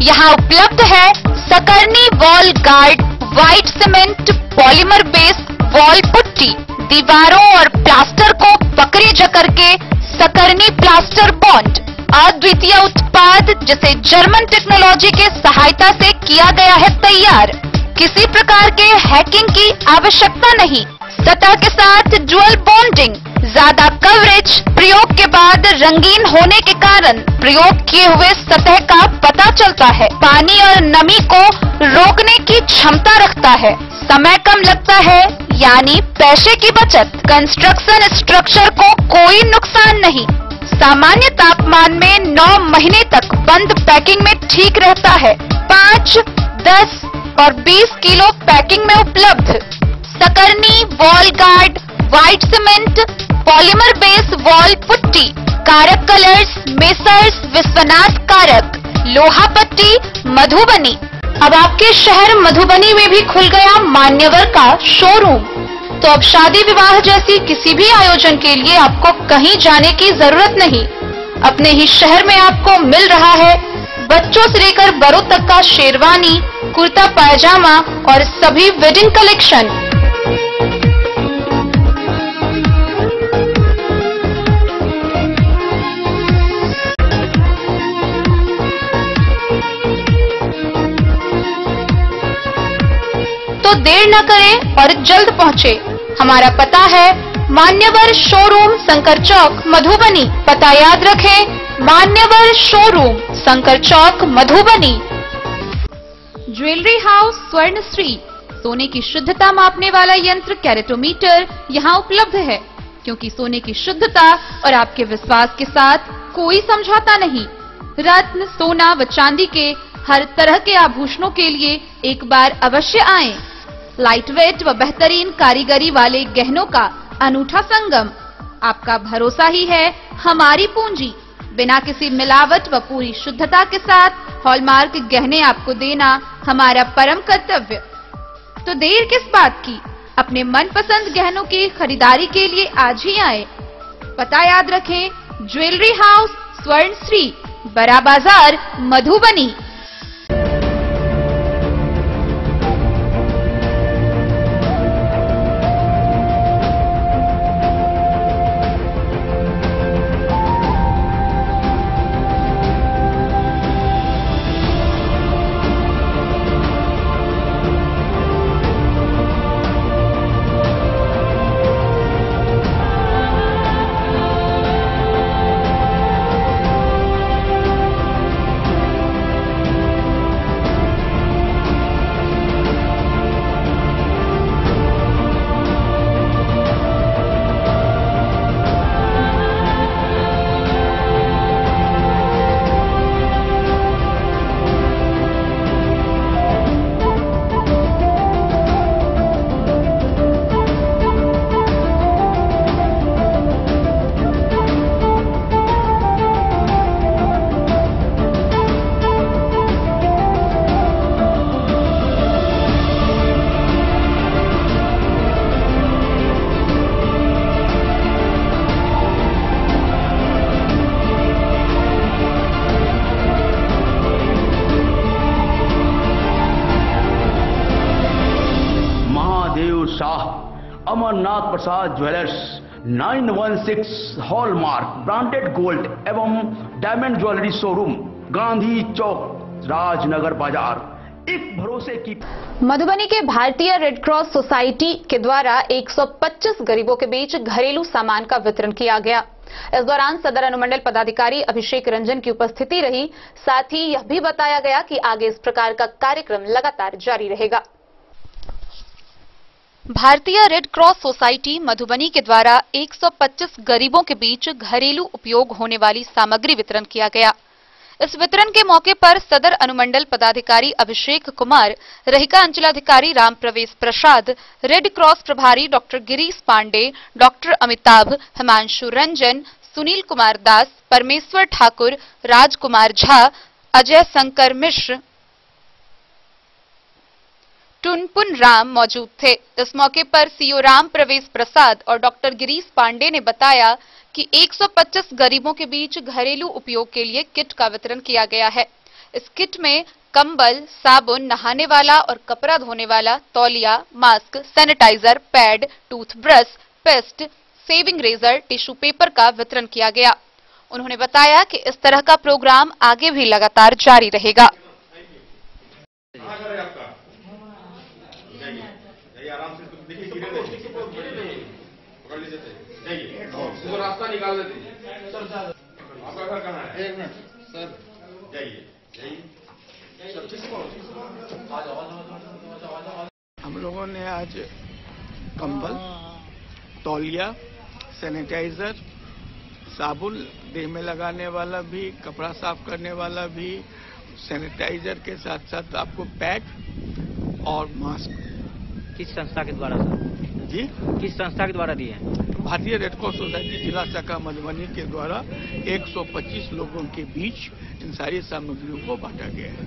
यहाँ उपलब्ध है Sakarni wall guard, white cement, polymer base wall putty, दीवारों और प्लास्टर को पकड़े जकड़ के सकरनी प्लास्टर बॉन्ड, अद्वितीय उत्पाद जिसे जर्मन टेक्नोलॉजी के सहायता से किया गया है तैयार। किसी प्रकार के हैकिंग की आवश्यकता नहीं। सतह के साथ डुअल बॉन्डिंग, ज्यादा कवरेज, प्रयोग के बाद रंगीन होने के कारण प्रयोग किए हुए सतह का पता चलता है। पानी और नमी को रोकने की क्षमता रखता है। समय कम लगता है, यानी पैसे की बचत। कंस्ट्रक्शन स्ट्रक्चर को कोई नुकसान नहीं। सामान्य तापमान में 9 महीने तक बंद पैकिंग में ठीक रहता है। 5, 10 और 20 किलो पैकिंग में उपलब्ध। Sakarni wall guard, white cement, polymer base wall putty, Karak colours, messrs Vishwanath Karak, Lohapatti, Madhubani. अब आपके शहर मधुबनी में भी खुल गया मान्यवर का शोरूम। तो अब शादी विवाह जैसी किसी भी आयोजन के लिए आपको कहीं जाने की जरूरत नहीं। अपने ही शहर में आपको मिल रहा है बच्चों से लेकर बड़ों तक का शेरवानी, कुर्ता पायजामा और सभी वेडिंग कलेक्शन। तो देर न करें और जल्द पहुंचे। हमारा पता है मान्यवर शोरूम, शंकर चौक, मधुबनी। पता याद रखें, मान्यवर showroom, Shankar Chowk, Madhubani. Jewellery house Swarnashree, सोने की शुद्धता मापने वाला यंत्र कैरेटोमीटर यहाँ उपलब्ध है, क्योंकि सोने की शुद्धता और आपके विश्वास के साथ कोई समझौता नहीं। रत्न, सोना व चांदी के हर तरह के आभूषणों के लिए एक बार अवश्य आएं। लाइट वेट व बेहतरीन कारीगरी वाले गहनों का अनूठा संगम। आपका भरोसा ही है हमारी पूंजी। बिना किसी मिलावट व पूरी शुद्धता के साथ हॉलमार्क गहने आपको देना हमारा परम कर्तव्य। तो देर किस बात की, अपने मनपसंद गहनों की खरीदारी के लिए आज ही आए। पता याद रखें, ज्वेलरी हाउस स्वर्णश्री, बड़ा बाजार, मधुबनी। अमरनाथ प्रसाद ज्वेलर्स 916 हॉलमार्क ब्रांडेड गोल्ड एवं डायमंड ज्वेलरी शोरूम, गांधी चौक, राजनगर बाजार। एक भरोसे की। मधुबनी के भारतीय रेड क्रॉस सोसाइटी के द्वारा 125 गरीबों के बीच घरेलू सामान का वितरण किया गया। इस दौरान सदर अनुमंडल पदाधिकारी अभिषेक रंजन की उपस्थिति रही। साथ ही यह भी बताया गया कि आगे इस प्रकार का कार्यक्रम लगातार जारी रहेगा। भारतीय रेड क्रॉस सोसाइटी मधुबनी के द्वारा 125 गरीबों के बीच घरेलू उपयोग होने वाली सामग्री वितरण किया गया। इस वितरण के मौके पर सदर अनुमंडल पदाधिकारी अभिषेक कुमार, रहिका अंचलाधिकारी राम प्रवेश प्रसाद, रेड क्रॉस प्रभारी डॉक्टर गिरीश पांडे, डॉक्टर अमिताभ, हिमांशु रंजन, सुनील कुमार दास, परमेश्वर ठाकुर, राजकुमार झा, अजय शंकर मिश्र, टुनपुन राम मौजूद थे। इस मौके पर सीओ राम प्रवेश प्रसाद और डॉक्टर गिरीश पांडे ने बताया कि 125 गरीबों के बीच घरेलू उपयोग के लिए किट का वितरण किया गया है। इस किट में कंबल, साबुन, नहाने वाला और कपड़ा धोने वाला, तौलिया, mask, sanitiser, pad, toothbrush, paste, shaving razor, tissue paper का वितरण किया गया। उन्होंने बताया कि इस तरह का प्रोग्राम आगे भी लगातार जारी रहेगा। रास्ता निकाल देते सर, आपका घर कहाँ है? एक मिनट सर, जाइए। हम लोगों ने आज कंबल, तौलिया, सैनिटाइजर, साबुन, देह में लगाने वाला भी, कपड़ा साफ करने वाला भी, सैनिटाइजर के साथ साथ आपको पैड और मास्क। किस संस्था के द्वारा सर? जी, किस संस्था के द्वारा दिए हैं? भारतीय रेड क्रॉस सोसाइटी जिला शाखा मधुबनी के द्वारा 125 लोगों के बीच इन सारी सामग्रियों को बांटा गया है।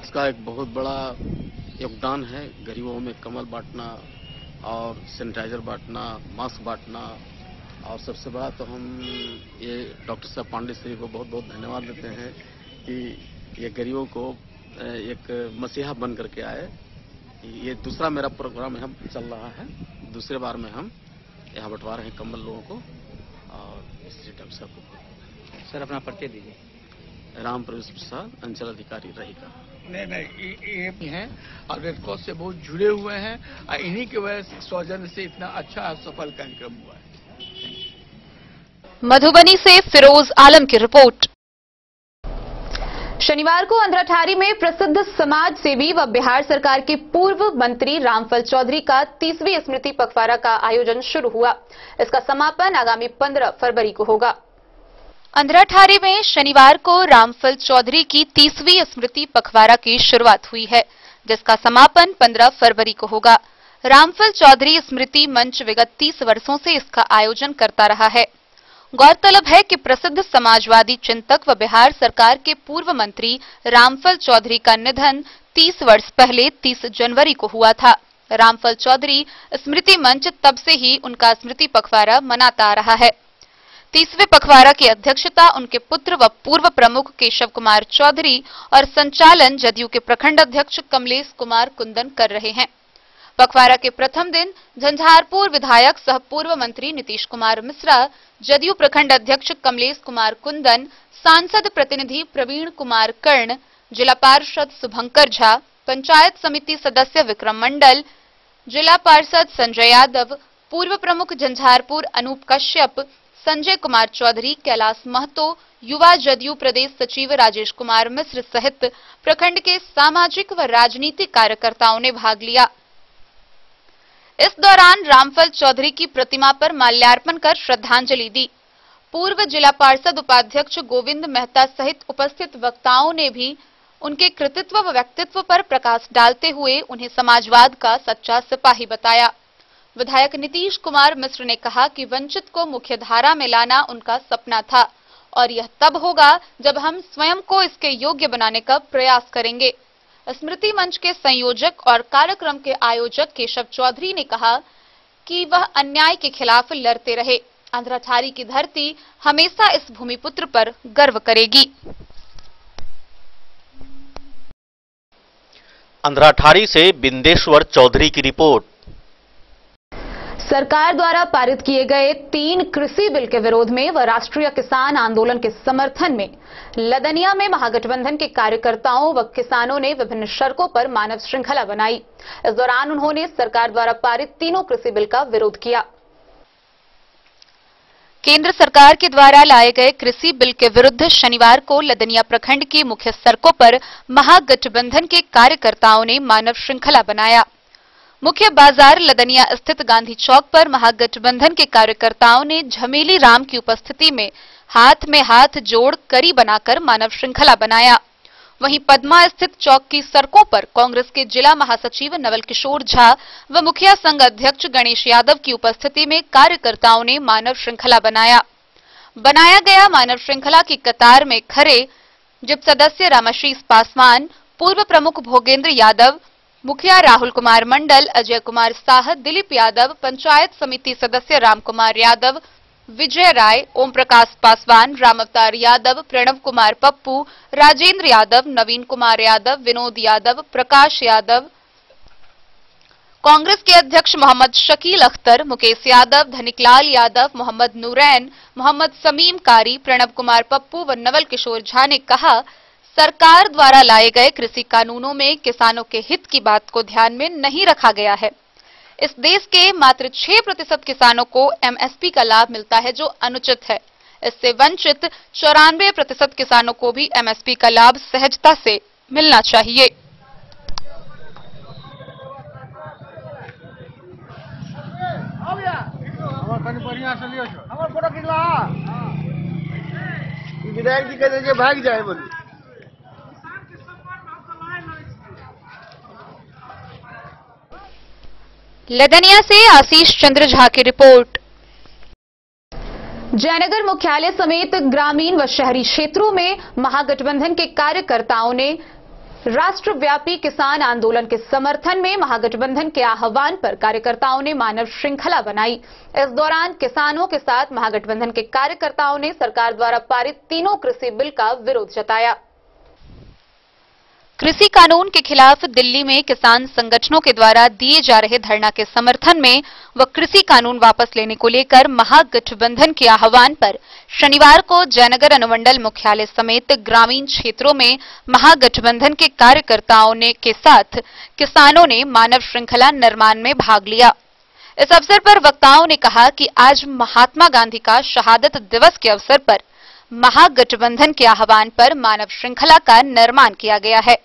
इसका एक बहुत बड़ा योगदान है गरीबों में कंबल बांटना और सैनिटाइजर बांटना, मास्क बांटना। और सबसे बड़ा तो हम ये डॉक्टर साहब पांडे श्री को बहुत बहुत धन्यवाद देते हैं कि ये गरीबों को एक मसीहा बन करके आए। ये दूसरा मेरा प्रोग्राम हम चल रहा है, दूसरे बार में हम यहाँ बंटवा रहे हैं कंबल लोगों को और इसी डॉक्टर साहब को। सर अपना परिचय दीजिए। राम प्रसाद, अंचल अधिकारी रहीका। नहीं ये हैं और रेड क्रॉस से बहुत जुड़े हुए हैं और इन्हीं की वजह से सौजन्य से इतना अच्छा सफल कार्यक्रम हुआ है। मधुबनी से फिरोज आलम की रिपोर्ट। शनिवार को अंधराठारी में प्रसिद्ध समाज सेवी व बिहार सरकार के पूर्व मंत्री रामफल चौधरी का 30वीं स्मृति पखवाड़ा का आयोजन शुरू हुआ। इसका समापन आगामी 15 फरवरी को होगा। अंधराठारी में शनिवार को रामफल चौधरी की 30वीं स्मृति पखवाड़ा की शुरुआत हुई है, जिसका समापन 15 फरवरी को होगा। रामफल चौधरी स्मृति मंच विगत 30 वर्षों से इसका आयोजन करता रहा है। गौरतलब है कि प्रसिद्ध समाजवादी चिंतक व बिहार सरकार के पूर्व मंत्री रामफल चौधरी का निधन 30 वर्ष पहले 30 जनवरी को हुआ था। रामफल चौधरी स्मृति मंच तब से ही उनका स्मृति पखवाड़ा मनाता आ रहा है। 30वें पखवाड़ा की अध्यक्षता उनके पुत्र व पूर्व प्रमुख केशव कुमार चौधरी और संचालन जदयू के प्रखंड अध्यक्ष कमलेश कुमार कुंदन कर रहे हैं। पखवाड़ा के प्रथम दिन झंझारपुर विधायक सह पूर्व मंत्री नीतीश कुमार मिश्रा, जदयू प्रखंड अध्यक्ष कमलेश कुमार कुंदन, सांसद प्रतिनिधि प्रवीण कुमार कर्ण, जिला पार्षद शुभंकर झा, पंचायत समिति सदस्य विक्रम मंडल, जिला पार्षद संजय यादव, पूर्व प्रमुख झंझारपुर अनूप कश्यप, संजय कुमार चौधरी, कैलाश महतो, युवा जदयू प्रदेश सचिव राजेश कुमार मिश्र सहित प्रखंड के सामाजिक व राजनीतिक कार्यकर्ताओं ने भाग लिया। इस दौरान रामफल चौधरी की प्रतिमा पर माल्यार्पण कर श्रद्धांजलि दी। पूर्व जिला पार्षद उपाध्यक्ष गोविंद मेहता सहित उपस्थित वक्ताओं ने भी उनके कृतित्व व व्यक्तित्व पर प्रकाश डालते हुए उन्हें समाजवाद का सच्चा सिपाही बताया। विधायक नीतीश कुमार मिश्र ने कहा कि वंचित को मुख्यधारा में लाना उनका सपना था और यह तब होगा जब हम स्वयं को इसके योग्य बनाने का प्रयास करेंगे। स्मृति मंच के संयोजक और कार्यक्रम के आयोजक केशव चौधरी ने कहा कि वह अन्याय के खिलाफ लड़ते रहे। अंधराठारी की धरती हमेशा इस भूमिपुत्र पर गर्व करेगी। अंधराठारी से बिंदेश्वर चौधरी की रिपोर्ट। सरकार द्वारा पारित किए गए 3 कृषि बिल के विरोध में व राष्ट्रीय किसान आंदोलन के समर्थन में लदनिया में महागठबंधन के कार्यकर्ताओं व किसानों ने विभिन्न सड़कों पर मानव श्रृंखला बनाई। इस दौरान उन्होंने सरकार द्वारा पारित तीनों कृषि बिल का विरोध किया। केंद्र सरकार के द्वारा लाए गए कृषि बिल के विरुद्ध शनिवार को लदनिया प्रखंड की मुख्य सड़कों पर महागठबंधन के कार्यकर्ताओं ने मानव श्रृंखला बनाया। मुख्य बाजार लदनिया स्थित गांधी चौक पर महागठबंधन के कार्यकर्ताओं ने झमेली राम की उपस्थिति में हाथ जोड़ करी बनाकर मानव श्रृंखला बनाया। वहीं पद्मा स्थित चौक की सड़कों पर कांग्रेस के जिला महासचिव नवल किशोर झा व मुखिया संघ अध्यक्ष गणेश यादव की उपस्थिति में कार्यकर्ताओं ने मानव श्रृंखला बनाया गया मानव श्रृंखला की कतार में खड़े जिप सदस्य रामाशीष पासवान, पूर्व प्रमुख भोगेंद्र यादव, मुखिया राहुल कुमार मंडल, अजय कुमार साह, दिलीप यादव, पंचायत समिति सदस्य राम कुमार यादव, विजय राय, ओम प्रकाश पासवान, राम अवतार यादव, प्रणव कुमार पप्पू, राजेंद्र यादव, नवीन कुमार यादव, विनोद यादव, प्रकाश यादव, कांग्रेस के अध्यक्ष मोहम्मद शकील अख्तर, मुकेश यादव, धनिकलाल यादव, मोहम्मद नूरैन, मोहम्मद समीम कारी, प्रणव कुमार पप्पू व नवल किशोर झा ने कहा, सरकार द्वारा लाए गए कृषि कानूनों में किसानों के हित की बात को ध्यान में नहीं रखा गया है। इस देश के मात्र 6% किसानों को एमएसपी का लाभ मिलता है, जो अनुचित है। इससे वंचित 94% किसानों को भी एमएसपी का लाभ सहजता से मिलना चाहिए। विधायक जी कहते भाग जाए बोलिए। लदनिया से आशीष चंद्र झा की रिपोर्ट। जयनगर मुख्यालय समेत ग्रामीण व शहरी क्षेत्रों में महागठबंधन के कार्यकर्ताओं ने राष्ट्रव्यापी किसान आंदोलन के समर्थन में महागठबंधन के आह्वान पर कार्यकर्ताओं ने मानव श्रृंखला बनाई। इस दौरान किसानों के साथ महागठबंधन के कार्यकर्ताओं ने सरकार द्वारा पारित तीनों कृषि बिल का विरोध जताया। कृषि कानून के खिलाफ दिल्ली में किसान संगठनों के द्वारा दिए जा रहे धरना के समर्थन में व कृषि कानून वापस लेने को लेकर महागठबंधन के आह्वान पर शनिवार को जयनगर अनुमंडल मुख्यालय समेत ग्रामीण क्षेत्रों में महागठबंधन के कार्यकर्ताओं के साथ किसानों ने मानव श्रृंखला निर्माण में भाग लिया। इस अवसर पर वक्ताओं ने कहा कि आज महात्मा गांधी का शहादत दिवस के अवसर पर महागठबंधन के आह्वान पर मानव श्रृंखला का निर्माण किया गया है।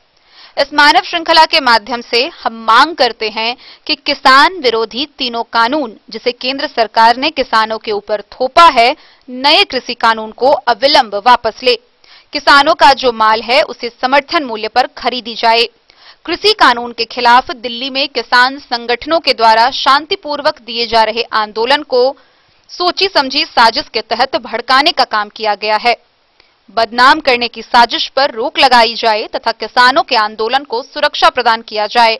इस मानव श्रृंखला के माध्यम से हम मांग करते हैं कि किसान विरोधी तीनों कानून जिसे केंद्र सरकार ने किसानों के ऊपर थोपा है, नए कृषि कानून को अविलंब वापस ले। किसानों का जो माल है उसे समर्थन मूल्य पर खरीदी जाए। कृषि कानून के खिलाफ दिल्ली में किसान संगठनों के द्वारा शांतिपूर्वक दिए जा रहे आंदोलन को सोची समझी साजिश के तहत भड़काने का काम किया गया है। बदनाम करने की साजिश पर रोक लगाई जाए तथा किसानों के आंदोलन को सुरक्षा प्रदान किया जाए।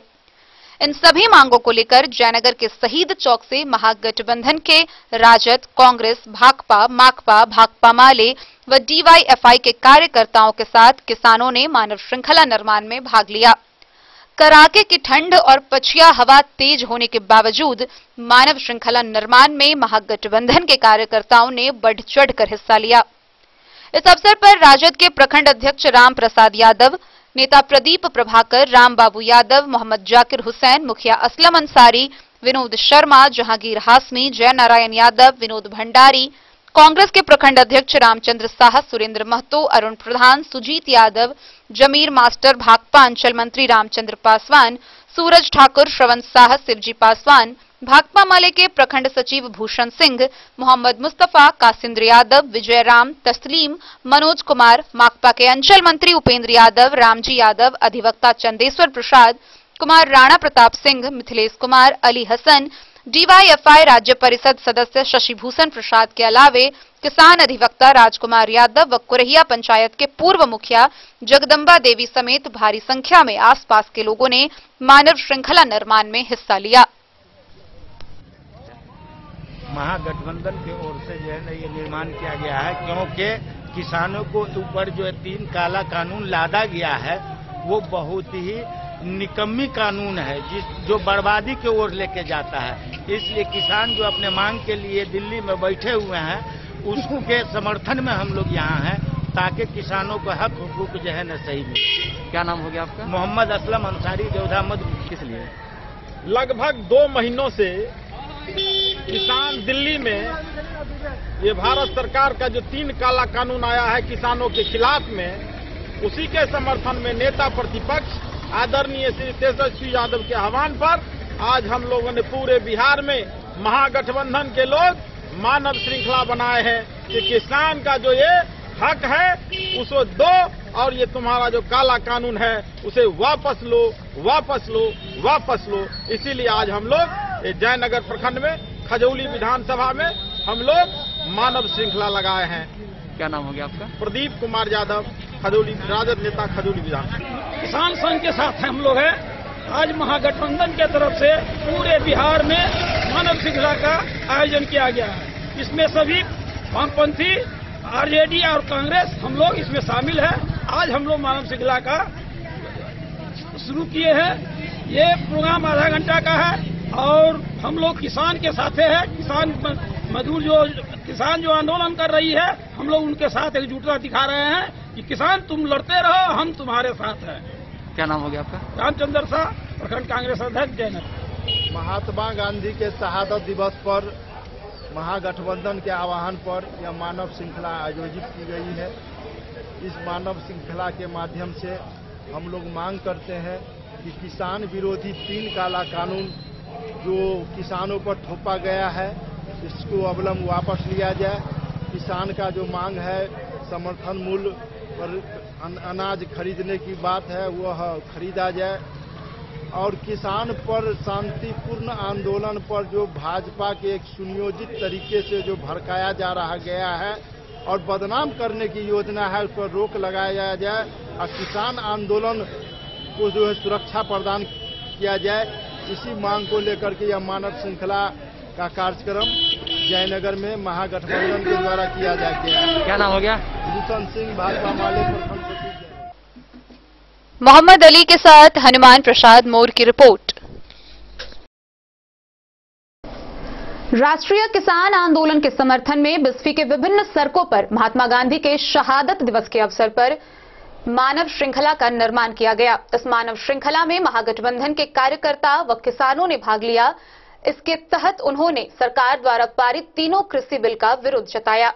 इन सभी मांगों को लेकर जयनगर के शहीद चौक से महागठबंधन के राजद, कांग्रेस, भाकपा, माकपा, भाकपा माले व डीवाईएफआई के कार्यकर्ताओं के साथ किसानों ने मानव श्रृंखला निर्माण में भाग लिया। कड़ाके की ठंड और पछिया हवा तेज होने के बावजूद मानव श्रृंखला निर्माण में महागठबंधन के कार्यकर्ताओं ने बढ़ चढ़कर हिस्सा लिया। इस अवसर पर राजद के प्रखंड अध्यक्ष राम प्रसाद यादव, नेता प्रदीप प्रभाकर, राम बाबू यादव, मोहम्मद जाकिर हुसैन, मुखिया असलम अंसारी, विनोद शर्मा, जहांगीर हाशमी, जय नारायण यादव, विनोद भंडारी, कांग्रेस के प्रखंड अध्यक्ष रामचंद्र साह, सुरेंद्र महतो, अरुण प्रधान, सुजीत यादव, जमीर मास्टर, भाकपा अंचल मंत्री रामचंद्र पासवान, सूरज ठाकुर, श्रवण साह, शिवजी पासवान, भाकपा माले के प्रखंड सचिव भूषण सिंह, मोहम्मद मुस्तफा, कासिंद्र यादव, विजय राम, तस्लीम, मनोज कुमार, माकपा के अंचल मंत्री उपेंद्र यादव, रामजी यादव, अधिवक्ता चंदेश्वर प्रसाद, कुमार राणा प्रताप सिंह, मिथिलेश कुमार, अली हसन, डीवाईएफआई राज्य परिषद सदस्य शशिभूषण प्रसाद के अलावे किसान अधिवक्ता राजकुमार यादव व कुरहिया पंचायत के पूर्व मुखिया जगदम्बा देवी समेत भारी संख्या में आसपास के लोगों ने मानव श्रृंखला निर्माण में हिस्सा लिया। महागठबंधन की ओर से जो है ये निर्माण किया गया है, क्योंकि किसानों को ऊपर जो है 3 काला कानून लादा गया है वो बहुत ही निकम्मी कानून है, जो बर्बादी की ओर लेके जाता है। इसलिए किसान जो अपने मांग के लिए दिल्ली में बैठे हुए हैं उसके समर्थन में हम लोग यहाँ हैं, ताकि किसानों को हक हुकूक जो है न सही मिले। क्या नाम हो गया आपका? मोहम्मद असलम अंसारी, देवधा मधु। किस लिए? लगभग 2 महीनों से किसान दिल्ली में ये भारत सरकार का जो 3 काला कानून आया है किसानों के खिलाफ में, उसी के समर्थन में नेता प्रतिपक्ष आदरणीय श्री तेजस्वी यादव के आह्वान पर आज हम लोगों ने पूरे बिहार में महागठबंधन के लोग मानव श्रृंखला बनाए हैं कि किसान का जो ये हक है उसे दो और ये तुम्हारा जो काला कानून है उसे वापस लो, वापस लो, वापस लो। इसीलिए आज हम लोग जयनगर प्रखंड में खजौली विधानसभा में हम लोग मानव श्रृंखला लगाए हैं। क्या नाम हो गया आपका? प्रदीप कुमार यादव, खजौली राजद नेता, खजौली विधानसभा। किसान संघ के साथ हम लोग हैं। आज महागठबंधन के तरफ से पूरे बिहार में मानव श्रृंखला का आयोजन किया गया है। इसमें सभी वामपंथी, आरजेडी और कांग्रेस हम लोग इसमें शामिल है। आज हम लोग मानव श्रृंखला का शुरू किए हैं। ये प्रोग्राम आधा घंटा का है और हम लोग किसान के साथ है। किसान जो आंदोलन कर रही है, हम लोग उनके साथ एकजुटता दिखा रहे हैं कि किसान तुम लड़ते रहो, हम तुम्हारे साथ हैं। क्या नाम हो गया आपका? रामचंद्र शाह, प्रखंड कांग्रेस अध्यक्ष, जयनगर। महात्मा गांधी के शहादत दिवस पर महागठबंधन के आह्वान पर यह मानव श्रृंखला आयोजित की गई है। इस मानव श्रृंखला के माध्यम से हम लोग मांग करते हैं कि किसान विरोधी 3 काला कानून जो किसानों पर थोपा गया है, इसको अवलंब वापस लिया जाए। किसान का जो मांग है समर्थन मूल्य पर अनाज खरीदने की बात है, वह खरीदा जाए। और किसान पर शांतिपूर्ण आंदोलन पर जो भाजपा के एक सुनियोजित तरीके से जो भड़काया जा रहा गया है और बदनाम करने की योजना है, उस पर रोक लगाया जाए और किसान आंदोलन को जो है सुरक्षा प्रदान किया जाए। इसी मांग को लेकर के यह मानव श्रृंखला का कार्यक्रम जयनगर में महागठबंधन के द्वारा किया गया। क्या नाम हो गया? भूषण सिंह, भाजपा माले प्रखंड सचिव। मोहम्मद अली के साथ हनुमान प्रसाद मोर की रिपोर्ट। राष्ट्रीय किसान आंदोलन के समर्थन में बिस्फी के विभिन्न सड़कों पर महात्मा गांधी के शहादत दिवस के अवसर पर मानव श्रृंखला का निर्माण किया गया। इस मानव श्रृंखला में महागठबंधन के कार्यकर्ता व किसानों ने भाग लिया। इसके तहत उन्होंने सरकार द्वारा पारित तीनों कृषि बिल का विरोध जताया।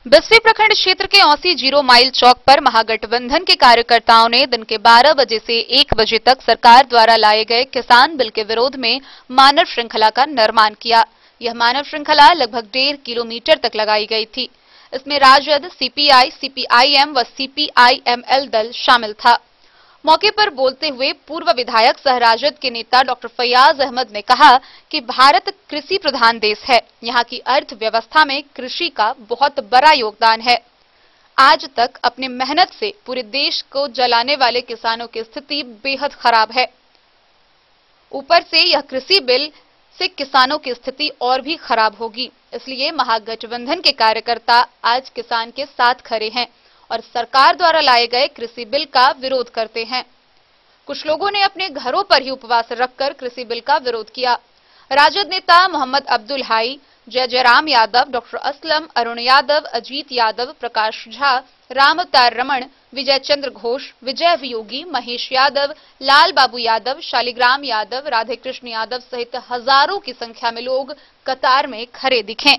बिस्फी प्रखंड क्षेत्र के औसी 0 माइल चौक पर महागठबंधन के कार्यकर्ताओं ने दिन के 12 बजे से 1 बजे तक सरकार द्वारा लाए गए किसान बिल के विरोध में मानव श्रृंखला का निर्माण किया। यह मानव श्रृंखला लगभग 1.5 किलोमीटर तक लगाई गई थी। इसमें राजद, सीपीआई, सीपीआईएम व सीपीआईएमएल दल शामिल था। मौके पर बोलते हुए पूर्व विधायक सह राजद के नेता डॉक्टर फैयाज अहमद ने कहा कि भारत कृषि प्रधान देश है। यहाँ की अर्थव्यवस्था में कृषि का बहुत बड़ा योगदान है। आज तक अपने मेहनत से पूरे देश को जलाने वाले किसानों की स्थिति बेहद खराब है। ऊपर से यह कृषि बिल से किसानों की स्थिति और भी खराब होगी। इसलिए महागठबंधन के कार्यकर्ता आज किसान के साथ खड़े हैं और सरकार द्वारा लाए गए कृषि बिल का विरोध करते हैं। कुछ लोगों ने अपने घरों पर ही उपवास रखकर कृषि बिल का विरोध किया। राजद नेता मोहम्मद अब्दुल हाई, जयराम यादव, डॉक्टर असलम, अरुण यादव, अजीत यादव, प्रकाश झा, रामअवतार रमण, विजय चंद्र घोष, विजय वियोगी, महेश यादव, लाल बाबू यादव, शालिग्राम यादव, राधे कृष्ण यादव सहित हजारों की संख्या में लोग कतार में खड़े दिखे।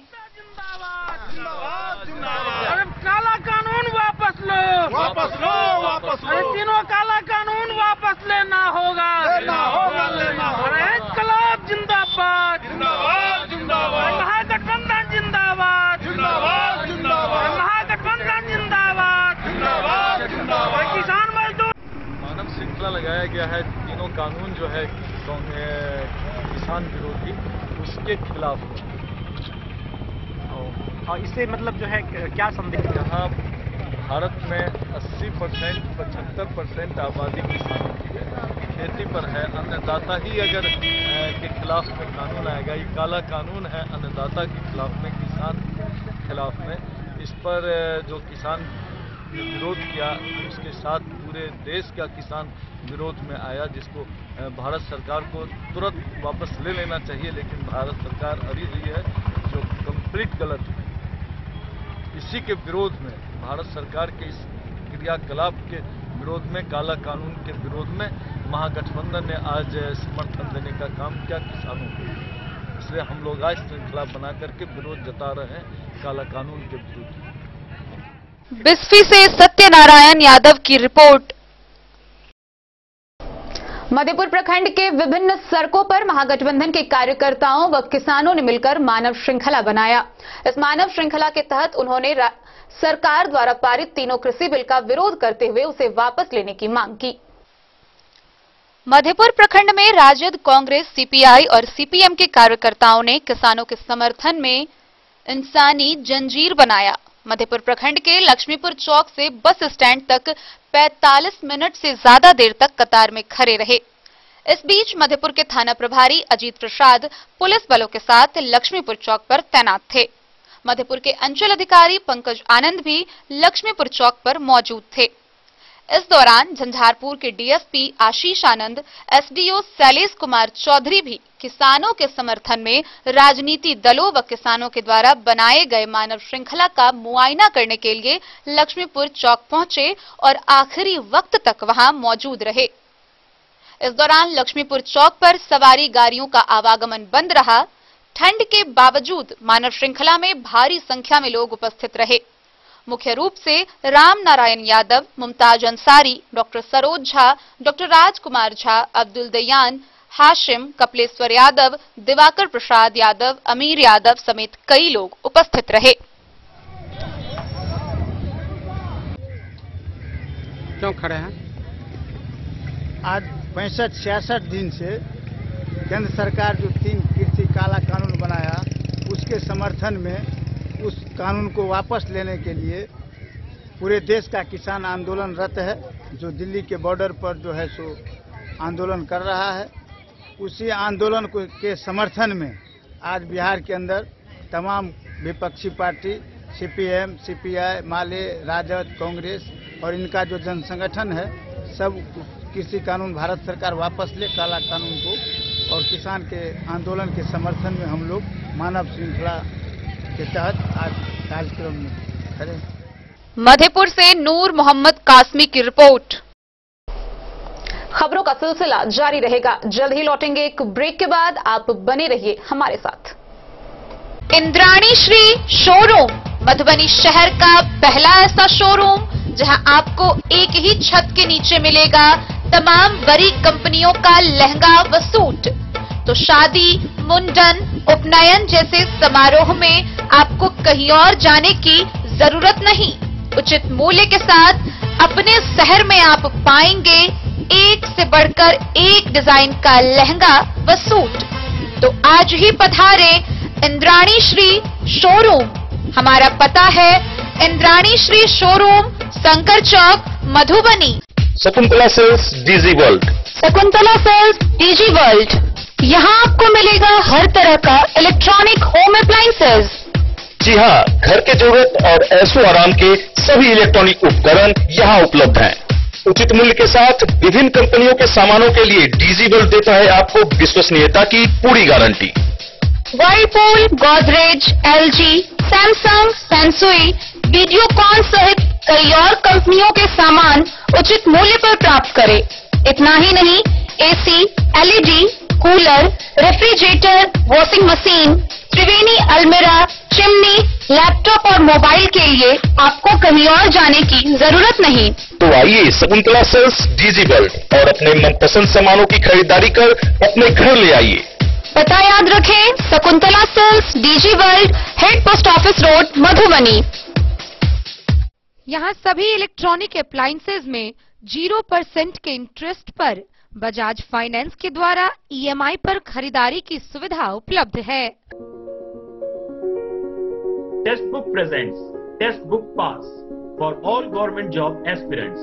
काला कानून वापस लो, वापस लो, वापस लो। तीनों काला कानून वापस लेना होगा, लेना होगा, लेना होगा। इनकलाब जिंदाबाद, जिंदाबाद, जिंदाबाद। महागठबंधन जिंदाबाद, जिंदाबाद, जिंदाबाद। महागठबंधन जिंदाबाद, जिंदाबाद, जिंदाबाद। किसान मजदूर मानव श्रृंखला लगाया गया है। तीनों कानून जो है किसान विरोधी, उसके खिलाफ। और इससे मतलब जो है क्या संदेश? यहाँ भारत में 80%, 75% आबादी किसानों की है, खेती पर है। अन्नदाता ही अगर के खिलाफ में कानून आएगा, ये काला कानून है अन्नदाता के खिलाफ में, किसान के खिलाफ में। इस पर जो किसान ने विरोध किया, उसके साथ पूरे देश का किसान विरोध में आया, जिसको भारत सरकार को तुरंत वापस ले लेना चाहिए। लेकिन भारत सरकार अड़ी हुई है, जो कंप्लीट गलत है। इसी के विरोध में, भारत सरकार के इस क्रियाकलाप के विरोध में, काला कानून के विरोध में महागठबंधन ने आज समर्थन देने का काम किया किसानों को। इसलिए हम लोग आज श्रृंखला बना करके विरोध जता रहे हैं काला कानून के विरुद्ध। बिस्फी से सत्यनारायण यादव की रिपोर्ट। मधेपुर प्रखंड के विभिन्न सड़कों पर महागठबंधन के कार्यकर्ताओं व किसानों ने मिलकर मानव श्रृंखला बनाया। इस मानव श्रृंखला के तहत उन्होंने सरकार द्वारा पारित तीनों कृषि बिल का विरोध करते हुए उसे वापस लेने की मांग की। मधेपुर प्रखंड में राजद, कांग्रेस, सीपीआई और सीपीएम के कार्यकर्ताओं ने किसानों के समर्थन में इंसानी जंजीर बनाया। मधेपुर प्रखंड के लक्ष्मीपुर चौक से बस स्टैंड तक 45 मिनट से ज्यादा देर तक कतार में खड़े रहे। इस बीच मधेपुर के थाना प्रभारी अजीत प्रसाद पुलिस बलों के साथ लक्ष्मीपुर चौक पर तैनात थे। मधेपुर के अंचल अधिकारी पंकज आनंद भी लक्ष्मीपुर चौक पर मौजूद थे। इस दौरान झंझारपुर के डीएसपी आशीष आनंद, एसडीओ शैलेश कुमार चौधरी भी किसानों के समर्थन में राजनीति दलों व किसानों के द्वारा बनाए गए मानव श्रृंखला का मुआयना करने के लिए लक्ष्मीपुर चौक पहुंचे और आखिरी वक्त तक वहां मौजूद रहे। इस दौरान लक्ष्मीपुर चौक पर सवारी गाड़ियों का आवागमन बंद रहा। ठंड के बावजूद मानव श्रृंखला में भारी संख्या में लोग उपस्थित रहे। मुख्य रूप से राम नारायण यादव, मुमताज अंसारी, डॉक्टर सरोज झा, डॉक्टर राजकुमार झा, अब्दुल दयान, हाशिम, कपिलेश्वर यादव, दिवाकर प्रसाद यादव, अमीर यादव समेत कई लोग उपस्थित रहे। क्यों खड़े हैं? आज 65-66 दिन से केंद्र सरकार जो 3 कृषि काला कानून बनाया, उसके समर्थन में उस कानून को वापस लेने के लिए पूरे देश का किसान आंदोलनरत है, जो दिल्ली के बॉर्डर पर जो है सो आंदोलन कर रहा है। उसी आंदोलन के समर्थन में आज बिहार के अंदर तमाम विपक्षी पार्टी सीपीएम, सीपीआई, माले, राजद, कांग्रेस और इनका जो जन संगठन है, सब कृषि कानून भारत सरकार वापस ले काला कानून को, और किसान के आंदोलन के समर्थन में हम लोग मानव श्रृंखला के तहत आज कार्यक्रम में खड़े। मधेपुर से नूर मोहम्मद कासमी की रिपोर्ट। खबरों का सिलसिला जारी रहेगा। जल्द ही लौटेंगे एक ब्रेक के बाद, आप बने रहिए हमारे साथ। इंद्राणी श्री शोरूम मधुबनी शहर का पहला ऐसा शोरूम जहां आपको एक ही छत के नीचे मिलेगा तमाम बड़ी कंपनियों का लहंगा व सूट। तो शादी, मुंडन, उपनयन जैसे समारोह में आपको कहीं और जाने की जरूरत नहीं। उचित मूल्य के साथ अपने शहर में आप पाएंगे एक से बढ़कर एक डिजाइन का लहंगा व सूट। तो आज ही पधारे इंद्राणी श्री शोरूम। हमारा पता है Indrani Shri showroom, Shankar Chowk, Madhubani. Shakuntala sales DG world. Shakuntala sales DG world, यहाँ आपको मिलेगा हर तरह का इलेक्ट्रॉनिक होम अप्लायंसेज। जी हाँ, घर के जरूरत और ऐशो आराम के सभी इलेक्ट्रॉनिक उपकरण यहाँ उपलब्ध हैं। उचित मूल्य के साथ विभिन्न कंपनियों के सामानों के लिए डीजी वर्ल्ड देता है आपको विश्वसनीयता की पूरी guarantee. Whirlpool, Godrej, LG, Samsung, Sansui, Videocon सहित कई और कंपनियों के सामान उचित मूल्य पर प्राप्त करें। इतना ही नहीं, AC, LED, cooler, refrigerator, washing machine, Triveni अलमीरा, चिमनी, लैपटॉप और मोबाइल के लिए आपको कहीं और जाने की जरूरत नहीं। तो आइए शकुंतला सेल्स डीजी वर्ल्ड और अपने मनपसंद सामानों की खरीदारी कर अपने घर ले आइए। पता याद रखें, Shakuntala sales DG world, head post office road, Madhubani. यहाँ सभी इलेक्ट्रॉनिक अप्लायंसेज में 0% के इंटरेस्ट पर बजाज फाइनेंस के द्वारा ईएमआई पर खरीदारी की सुविधा उपलब्ध है। Test book presents test book pass for all government job aspirants.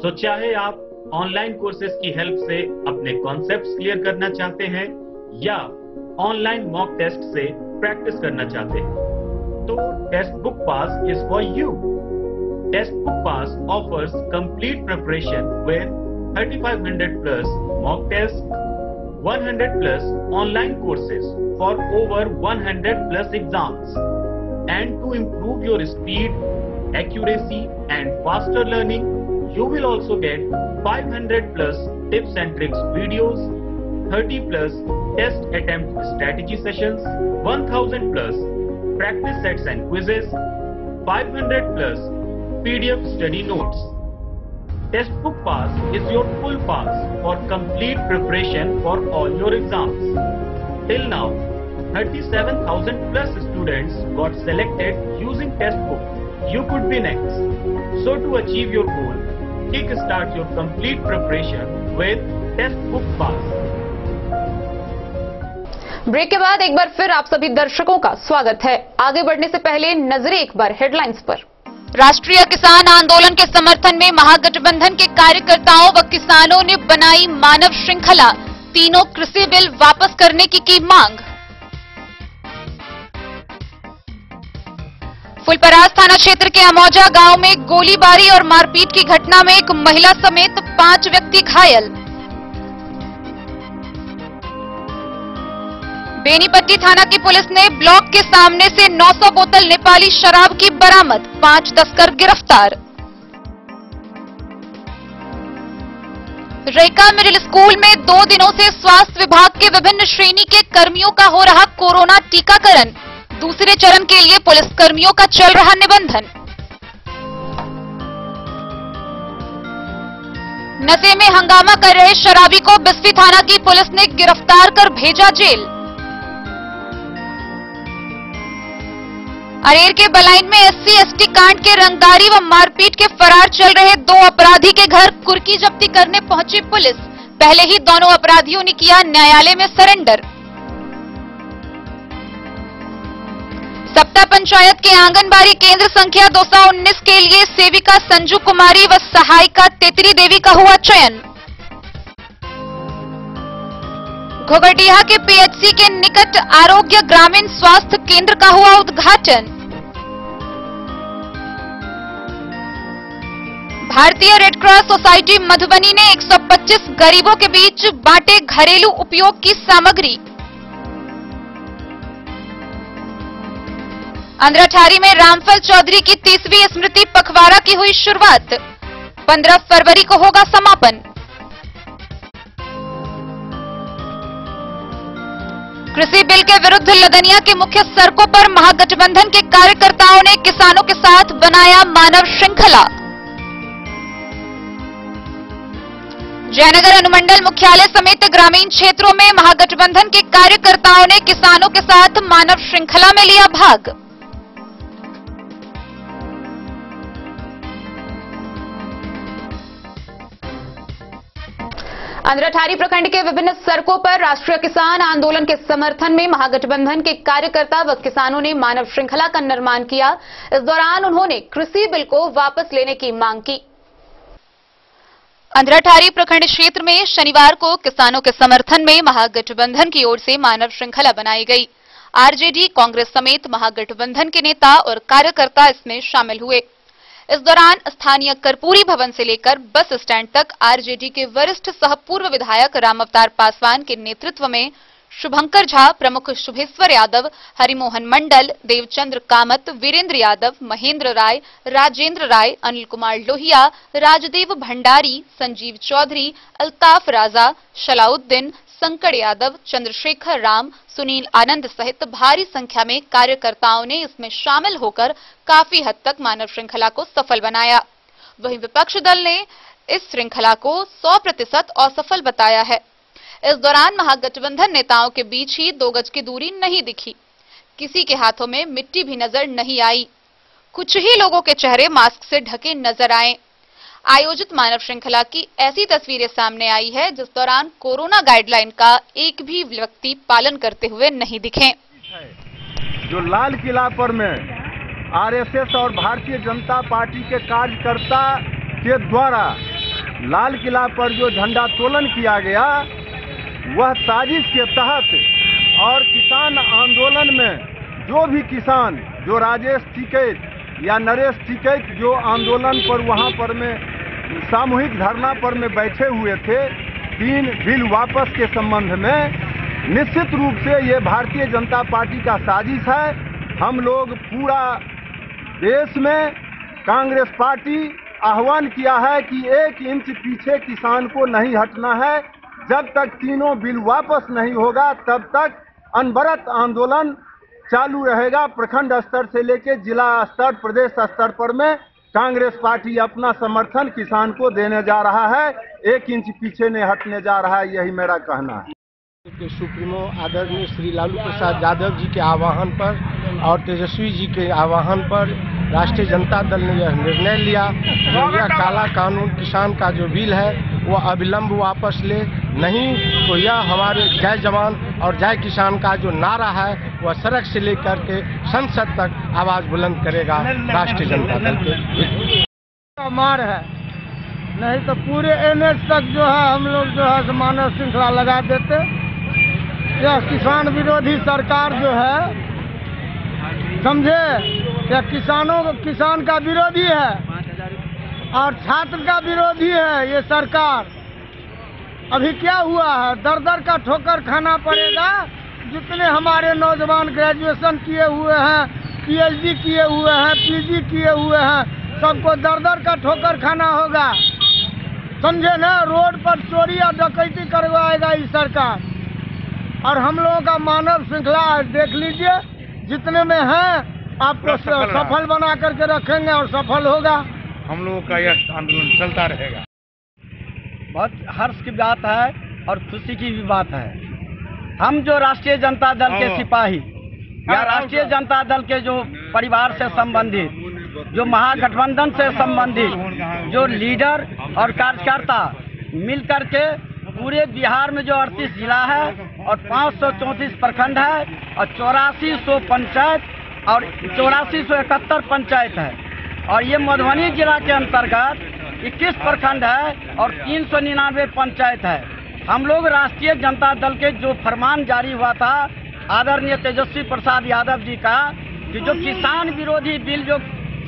So चाहे आप ऑनलाइन कोर्सेज की हेल्प से अपने कॉन्सेप्ट्स क्लियर करना चाहते हैं या ऑनलाइन मॉक टेस्ट से प्रैक्टिस करना चाहते हैं, तो test book pass is for you. Test book pass offers complete preparation with 3500 plus mock test, 100 plus online courses for over 100 plus exams. And to improve your speed, accuracy and faster learning, you will also get 500 plus tips and tricks videos, 30 plus test attempt strategy sessions, 1000 plus practice sets and quizzes, 500 plus PDF study notes. Test book pass is your full pass for complete preparation for all your exams. Till now, 37,000 plus students got selected using test book. You could be next. So to achieve your goal, kickstart your complete preparation with test book pass. Break के बाद एक बार फिर आप सभी दर्शकों का स्वागत है। आगे बढ़ने से पहले नजरें एक बार हेडलाइंस पर। राष्ट्रीय किसान आंदोलन के समर्थन में महागठबंधन के कार्यकर्ताओं व किसानों ने बनाई मानव श्रृंखला। तीनों कृषि बिल वापस करने की मांग। फुलपरास थाना क्षेत्र के अमौजा गांव में गोलीबारी और मारपीट की घटना में एक महिला समेत 5 व्यक्ति घायल। बेनीपट्टी थाना की पुलिस ने ब्लॉक के सामने से 900 बोतल नेपाली शराब की बरामद, 5 तस्कर गिरफ्तार। रेका मिडिल स्कूल में 2 दिनों से स्वास्थ्य विभाग के विभिन्न श्रेणी के कर्मियों का हो रहा कोरोना टीकाकरण। दूसरे चरण के लिए पुलिस कर्मियों का चल रहा निबंधन। नशे में हंगामा कर रहे शराबी को बिस्फी थाना की पुलिस ने गिरफ्तार कर भेजा जेल। अरेर के बलाइन में SC/ST कांड के रंगदारी व मारपीट के फरार चल रहे 2 अपराधी के घर कुर्की जब्ती करने पहुंची पुलिस। पहले ही दोनों अपराधियों ने किया न्यायालय में सरेंडर। सप्ता पंचायत के आंगनबाड़ी केंद्र संख्या 219 के लिए सेविका संजू कुमारी व सहायिका तेतरी देवी का हुआ चयन। घोघटिया के PHC के निकट आरोग्य ग्रामीण स्वास्थ्य केंद्र का हुआ उद्घाटन। भारतीय रेड क्रॉस सोसाइटी मधुबनी ने 125 गरीबों के बीच बांटे घरेलू उपयोग की सामग्री। अंद्राठारी में रामफल चौधरी की 30वीं स्मृति पखवाड़ा की हुई शुरुआत। 15 फरवरी को होगा समापन। कृषि बिल के विरुद्ध लदनिया के मुख्य सड़कों पर महागठबंधन के कार्यकर्ताओं ने किसानों के साथ बनाया मानव श्रृंखला। जयनगर अनुमंडल मुख्यालय समेत ग्रामीण क्षेत्रों में महागठबंधन के कार्यकर्ताओं ने किसानों के साथ मानव श्रृंखला में लिया भाग। अंद्राठारी प्रखंड के विभिन्न सड़कों पर राष्ट्रीय किसान आंदोलन के समर्थन में महागठबंधन के कार्यकर्ता व किसानों ने मानव श्रृंखला का निर्माण किया। इस दौरान उन्होंने कृषि बिल को वापस लेने की मांग की। अंद्राठारी प्रखंड क्षेत्र में शनिवार को किसानों के समर्थन में महागठबंधन की ओर से मानव श्रृंखला बनाई गई। आरजेडी, कांग्रेस समेत महागठबंधन के नेता और कार्यकर्ता इसमें शामिल हुए। इस दौरान स्थानीय कर्पूरी भवन से लेकर बस स्टैंड तक आरजेडी के वरिष्ठ सह पूर्व विधायक राम अवतार पासवान के नेतृत्व में शुभंकर झा, प्रमुख शुभेश्वर यादव, हरिमोहन मंडल, देवचंद्र कामत, वीरेंद्र यादव, महेंद्र राय, राजेंद्र राय, अनिल कुमार लोहिया, राजदेव भंडारी, संजीव चौधरी, अल्ताफ राजा, शलाउद्दीन, संकड़ यादव, चंद्रशेखर राम, सुनील आनंद सहित भारी संख्या में कार्यकर्ताओं ने इसमें शामिल होकर काफी हद तक मानव श्रृंखला को सफल बनाया। वहीं विपक्ष दल ने इस श्रृंखला को 100% असफल बताया है। इस दौरान महागठबंधन नेताओं के बीच ही 2 गज की दूरी नहीं दिखी। किसी के हाथों में मिट्टी भी नजर नहीं आई। कुछ ही लोगों के चेहरे मास्क से ढके नजर आए। आयोजित मानव श्रृंखला की ऐसी तस्वीरें सामने आई है जिस दौरान कोरोना गाइडलाइन का एक भी व्यक्ति पालन करते हुए नहीं दिखे। जो लाल किला पर में आरएसएस और भारतीय जनता पार्टी के कार्यकर्ता के द्वारा लाल किला पर जो झंडोत्तोलन किया गया, वह साजिश के तहत और किसान आंदोलन में जो भी किसान, जो राजेश टिकैत या नरेश टिकैत जो आंदोलन पर वहां पर में सामूहिक धरना पर में बैठे हुए थे 3 बिल वापस के संबंध में, निश्चित रूप से ये भारतीय जनता पार्टी का साजिश है। हम लोग पूरा देश में कांग्रेस पार्टी आह्वान किया है कि 1 इंच पीछे किसान को नहीं हटना है। जब तक तीनों बिल वापस नहीं होगा तब तक अनवरत आंदोलन चालू रहेगा। प्रखंड स्तर से लेकर जिला स्तर, प्रदेश स्तर पर में कांग्रेस पार्टी अपना समर्थन किसान को देने जा रहा है। 1 इंच पीछे नहीं हटने जा रहा है, यही मेरा कहना है। के सुप्रीमो आदरणीय श्री लालू प्रसाद यादव जी के आह्वान पर और तेजस्वी जी के आह्वान पर राष्ट्रीय जनता दल ने यह निर्णय लिया कि यह काला कानून किसान का जो बिल है वो अविलंब वापस ले, नहीं तो यह हमारे जय जवान और जय किसान का जो नारा है वह सड़क से लेकर के संसद तक आवाज बुलंद करेगा राष्ट्रीय जनता दल के। मार है, नहीं तो पूरे एनएच तक जो है हम लोग जो है मानव श्रृंखला लगा देते। यह किसान विरोधी सरकार जो है, समझे, यह किसान का विरोधी है और छात्र का विरोधी है ये सरकार। अभी क्या हुआ है, दर दर का ठोकर खाना पड़ेगा। जितने हमारे नौजवान ग्रेजुएशन किए हुए हैं, पीएचडी किए हुए हैं, पीजी किए हुए हैं, सबको दर दर का ठोकर खाना होगा, समझे ना। रोड पर चोरी या डकैती करवाएगा इस सरकार। और हम लोगों का मानव श्रृंखला देख लीजिए, जितने में है आपको सफल बना करके रखेंगे और सफल होगा। हम लोगों का यह आंदोलन चलता रहेगा। बहुत हर्ष की बात है और खुशी की भी बात है। हम जो राष्ट्रीय जनता दल के सिपाही या राष्ट्रीय जनता दल के जो परिवार से संबंधित, जो महागठबंधन से संबंधित जो लीडर और कार्यकर्ता मिलकर के पूरे बिहार में जो 38 जिला है और 534 प्रखंड है और 8400 पंचायत और 8471 पंचायत है, और ये मधुबनी जिला के अंतर्गत 21 प्रखंड है और 399 पंचायत है। हम लोग राष्ट्रीय जनता दल के जो फरमान जारी हुआ था आदरणीय तेजस्वी प्रसाद यादव जी का, कि जो किसान विरोधी बिल जो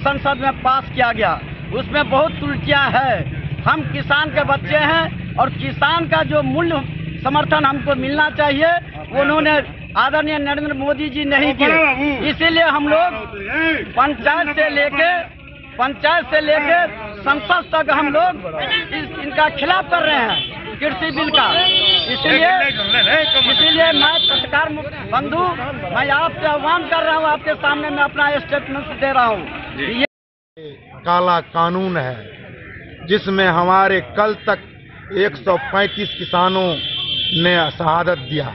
संसद में पास किया गया उसमें बहुत त्रुटियां हैं। हम किसान के बच्चे हैं और किसान का जो मूल्य समर्थन हमको मिलना चाहिए वो उन्होंने आदरणीय नरेंद्र मोदी जी नहीं किए। इसीलिए हम लोग पंचायत से लेके संसद तक हम लोग इनका खिलाफ कर रहे हैं, कृषि बिल का। इसीलिए मैं पत्रकार बंधु, मैं आपसे आह्वान कर रहा हूँ, आपके सामने मैं अपना स्टेटमेंट दे रहा हूँ। ये काला कानून है जिसमें हमारे कल तक 135 किसानों ने शहादत दिया,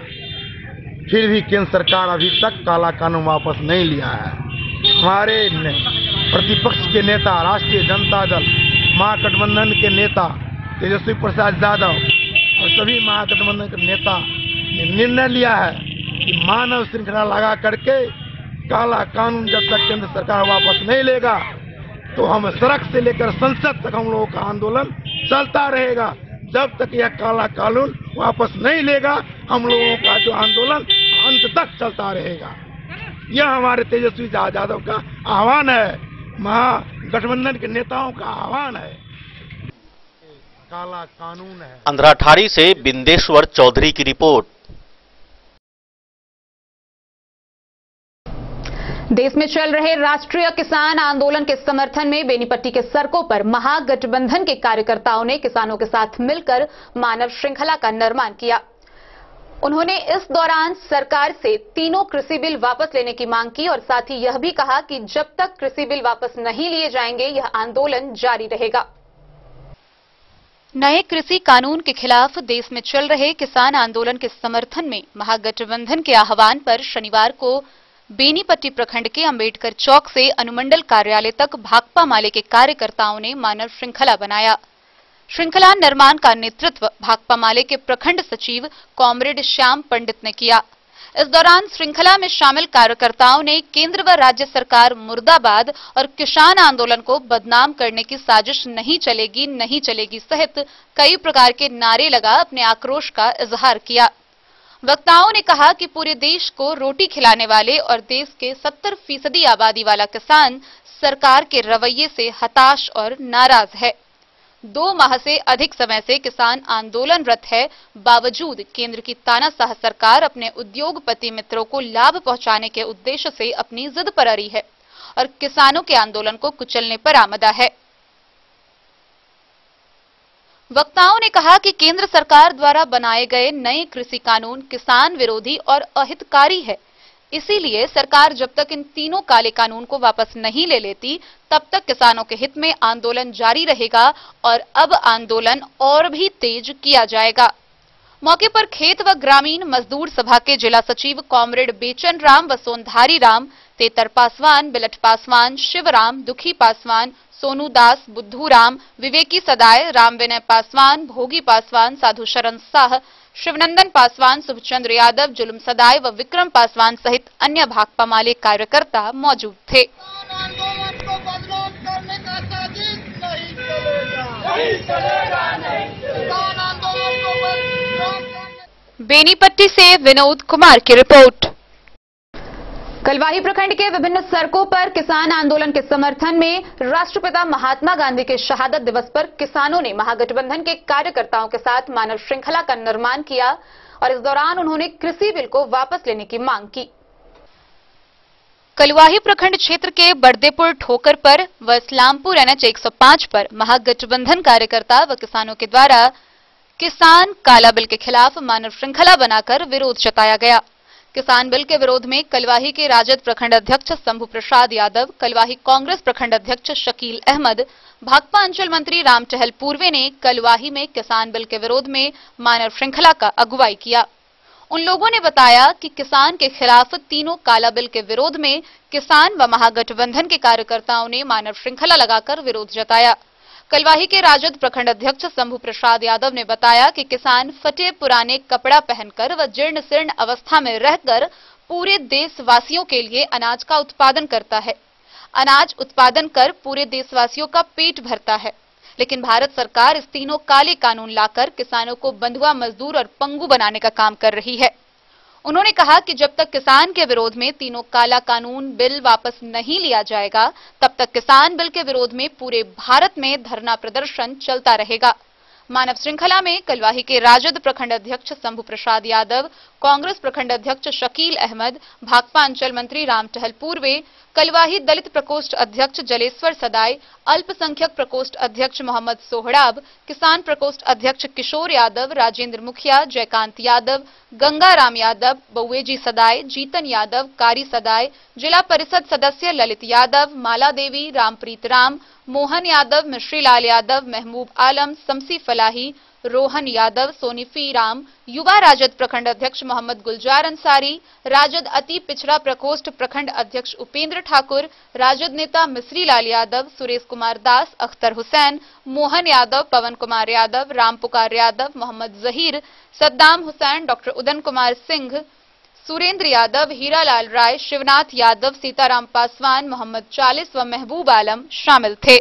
फिर भी केंद्र सरकार अभी तक काला कानून वापस नहीं लिया है। हमारे प्रतिपक्ष के नेता, राष्ट्रीय जनता दल महागठबंधन के नेता तेजस्वी प्रसाद यादव और सभी महागठबंधन के नेता ने निर्णय लिया है कि मानव श्रृंखला लगा करके काला कानून जब तक केंद्र सरकार वापस नहीं लेगा तो हम सड़क से लेकर संसद तक हम लोगों का आंदोलन चलता रहेगा। जब तक यह काला कानून वापस नहीं लेगा हम लोगों का जो आंदोलन अंत तक चलता रहेगा। यह हमारे तेजस्वी यादव का आह्वान है, महागठबंधन के नेताओं का आह्वान है। काला कानून है। अंधराठारी से बिंदेश्वर चौधरी की रिपोर्ट। देश में चल रहे राष्ट्रीय किसान आंदोलन के समर्थन में बेनीपट्टी के सड़कों पर महागठबंधन के कार्यकर्ताओं ने किसानों के साथ मिलकर मानव श्रृंखला का निर्माण किया। उन्होंने इस दौरान सरकार से तीनों कृषि बिल वापस लेने की मांग की और साथ ही यह भी कहा कि जब तक कृषि बिल वापस नहीं लिए जाएंगे यह आंदोलन जारी रहेगा। नए कृषि कानून के खिलाफ देश में चल रहे किसान आंदोलन के समर्थन में महागठबंधन के आह्वान पर शनिवार को बेनीपट्टी प्रखंड के अंबेडकर चौक से अनुमंडल कार्यालय तक भाकपा माले के कार्यकर्ताओं ने मानव श्रृंखला बनाया। श्रृंखला निर्माण का नेतृत्व भाकपा माले के प्रखंड सचिव कॉमरेड श्याम पंडित ने किया। इस दौरान श्रृंखला में शामिल कार्यकर्ताओं ने केंद्र व राज्य सरकार मुर्दाबाद और किसान आंदोलन को बदनाम करने की साजिश नहीं चलेगी सहित कई प्रकार के नारे लगा अपने आक्रोश का इजहार किया। वक्ताओं ने कहा कि पूरे देश को रोटी खिलाने वाले और देश के 70% आबादी वाला किसान सरकार के रवैये से हताश और नाराज है। 2 माह से अधिक समय से किसान आंदोलनरत है, बावजूद केंद्र की तानाशाह सरकार अपने उद्योगपति मित्रों को लाभ पहुंचाने के उद्देश्य से अपनी जिद पर अड़ी है और किसानों के आंदोलन को कुचलने पर आमदा है। वक्ताओं ने कहा कि केंद्र सरकार द्वारा बनाए गए नए कृषि कानून किसान विरोधी और अहितकारी है, इसीलिए सरकार जब तक इन तीनों काले कानून को वापस नहीं ले लेती तब तक किसानों के हित में आंदोलन जारी रहेगा और अब आंदोलन और भी तेज किया जाएगा। मौके पर खेत व ग्रामीण मजदूर सभा के जिला सचिव कॉमरेड बेचन राम व सोनधारी राम, तेतर पासवान, बिलट पासवान, शिवराम, दुखी पासवान, सोनू दास, बुद्धू राम, विवेकी सदाय, राम विनय पासवान, भोगी पासवान, साधु शरण साह, शिवनंदन पासवान, शुभचंद्र यादव, जुलम सदाय व विक्रम पासवान सहित अन्य भाकपा माले कार्यकर्ता मौजूद थे। बेनीपट्टी से विनोद कुमार की रिपोर्ट। कलवाही प्रखंड के विभिन्न सड़कों पर किसान आंदोलन के समर्थन में राष्ट्रपिता महात्मा गांधी के शहादत दिवस पर किसानों ने महागठबंधन के कार्यकर्ताओं के साथ मानव श्रृंखला का निर्माण किया और इस दौरान उन्होंने कृषि बिल को वापस लेने की मांग की। कलवाही प्रखंड क्षेत्र के बड़देपुर ठोकर पर व इस्लामपुर NH 105 पर महागठबंधन कार्यकर्ता व किसानों के द्वारा किसान काला बिल के खिलाफ मानव श्रृंखला बनाकर विरोध जताया गया। किसान बिल के विरोध में कलवाही के राजद प्रखंड अध्यक्ष शंभू प्रसाद यादव, कलवाही कांग्रेस प्रखंड अध्यक्ष शकील अहमद, भाकपा अंचल मंत्री राम टहल पूर्वे ने कलवाही में किसान बिल के विरोध में मानव श्रृंखला का अगुवाई किया। उन लोगों ने बताया कि किसान के खिलाफ तीनों काला बिल के विरोध में किसान व महागठबंधन के कार्यकर्ताओं ने मानव श्रृंखला लगाकर विरोध जताया। कलवाही के राजद प्रखंड अध्यक्ष शंभू प्रसाद यादव ने बताया कि किसान फटे पुराने कपड़ा पहनकर व जीर्ण शीर्ण अवस्था में रहकर पूरे देशवासियों के लिए अनाज का उत्पादन करता है। अनाज उत्पादन कर पूरे देशवासियों का पेट भरता है, लेकिन भारत सरकार इस तीनों काले कानून लाकर किसानों को बंधुआ मजदूर और पंगु बनाने का काम कर रही है। उन्होंने कहा कि जब तक किसान के विरोध में तीनों काला कानून बिल वापस नहीं लिया जाएगा, तब तक किसान बिल के विरोध में पूरे भारत में धरना प्रदर्शन चलता रहेगा। मानव श्रृंखला में कलवाही के राजद प्रखंड अध्यक्ष शंभू प्रसाद यादव, कांग्रेस प्रखंड अध्यक्ष शकील अहमद, भाकपा अंचल मंत्री राम टहल पूर्वे, कलवाही दलित प्रकोष्ठ अध्यक्ष जलेश्वर सदाई, अल्पसंख्यक प्रकोष्ठ अध्यक्ष मोहम्मद सोहड़ाब, किसान प्रकोष्ठ अध्यक्ष किशोर यादव, राजेंद्र मुखिया, जयकांत यादव, गंगाराम यादव, बउएजी सदाई, जीतन यादव, कारी सदाई, जिला परिषद सदस्य ललित यादव, माला देवी, रामप्रीत राम, मोहन यादव, मिश्रीलाल यादव, महबूब आलम, शमसी फलाही, रोहन यादव, सोनीफी राम, युवा राजद प्रखंड अध्यक्ष मोहम्मद गुलजार अंसारी, राजद अति पिछड़ा प्रकोष्ठ प्रखंड अध्यक्ष उपेंद्र ठाकुर, राजद नेता मिश्रीलाल यादव, सुरेश कुमार दास, अख्तर हुसैन, मोहन यादव, पवन कुमार यादव, राम पुकार यादव, मोहम्मद जहीर, सद्दाम हुसैन, डॉक्टर उदन कुमार सिंह, सुरेंद्र यादव, हीरालाल राय, शिवनाथ यादव, सीताराम पासवान, मोहम्मद चालिस व महबूब आलम शामिल थे।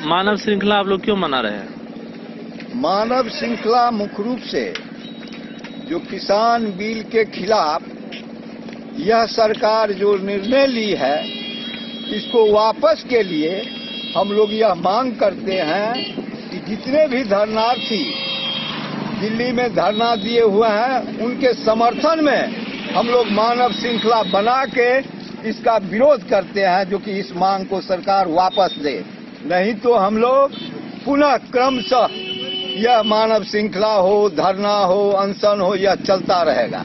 मानव श्रृंखला आप लोग क्यों मना रहे हैं? मानव श्रृंखला मुख्य रूप से जो किसान बिल के खिलाफ यह सरकार जो निर्णय ली है, इसको वापस के लिए हम लोग यह मांग करते हैं कि जितने भी धरनार्थी दिल्ली में धरना दिए हुए हैं, उनके समर्थन में हम लोग मानव श्रृंखला बना के इसका विरोध करते हैं, जो कि इस मांग को सरकार वापस दे। नहीं तो हम लोग पुनः क्रमशः यह मानव श्रृंखला हो, धरना हो, अनशन हो, यह चलता रहेगा।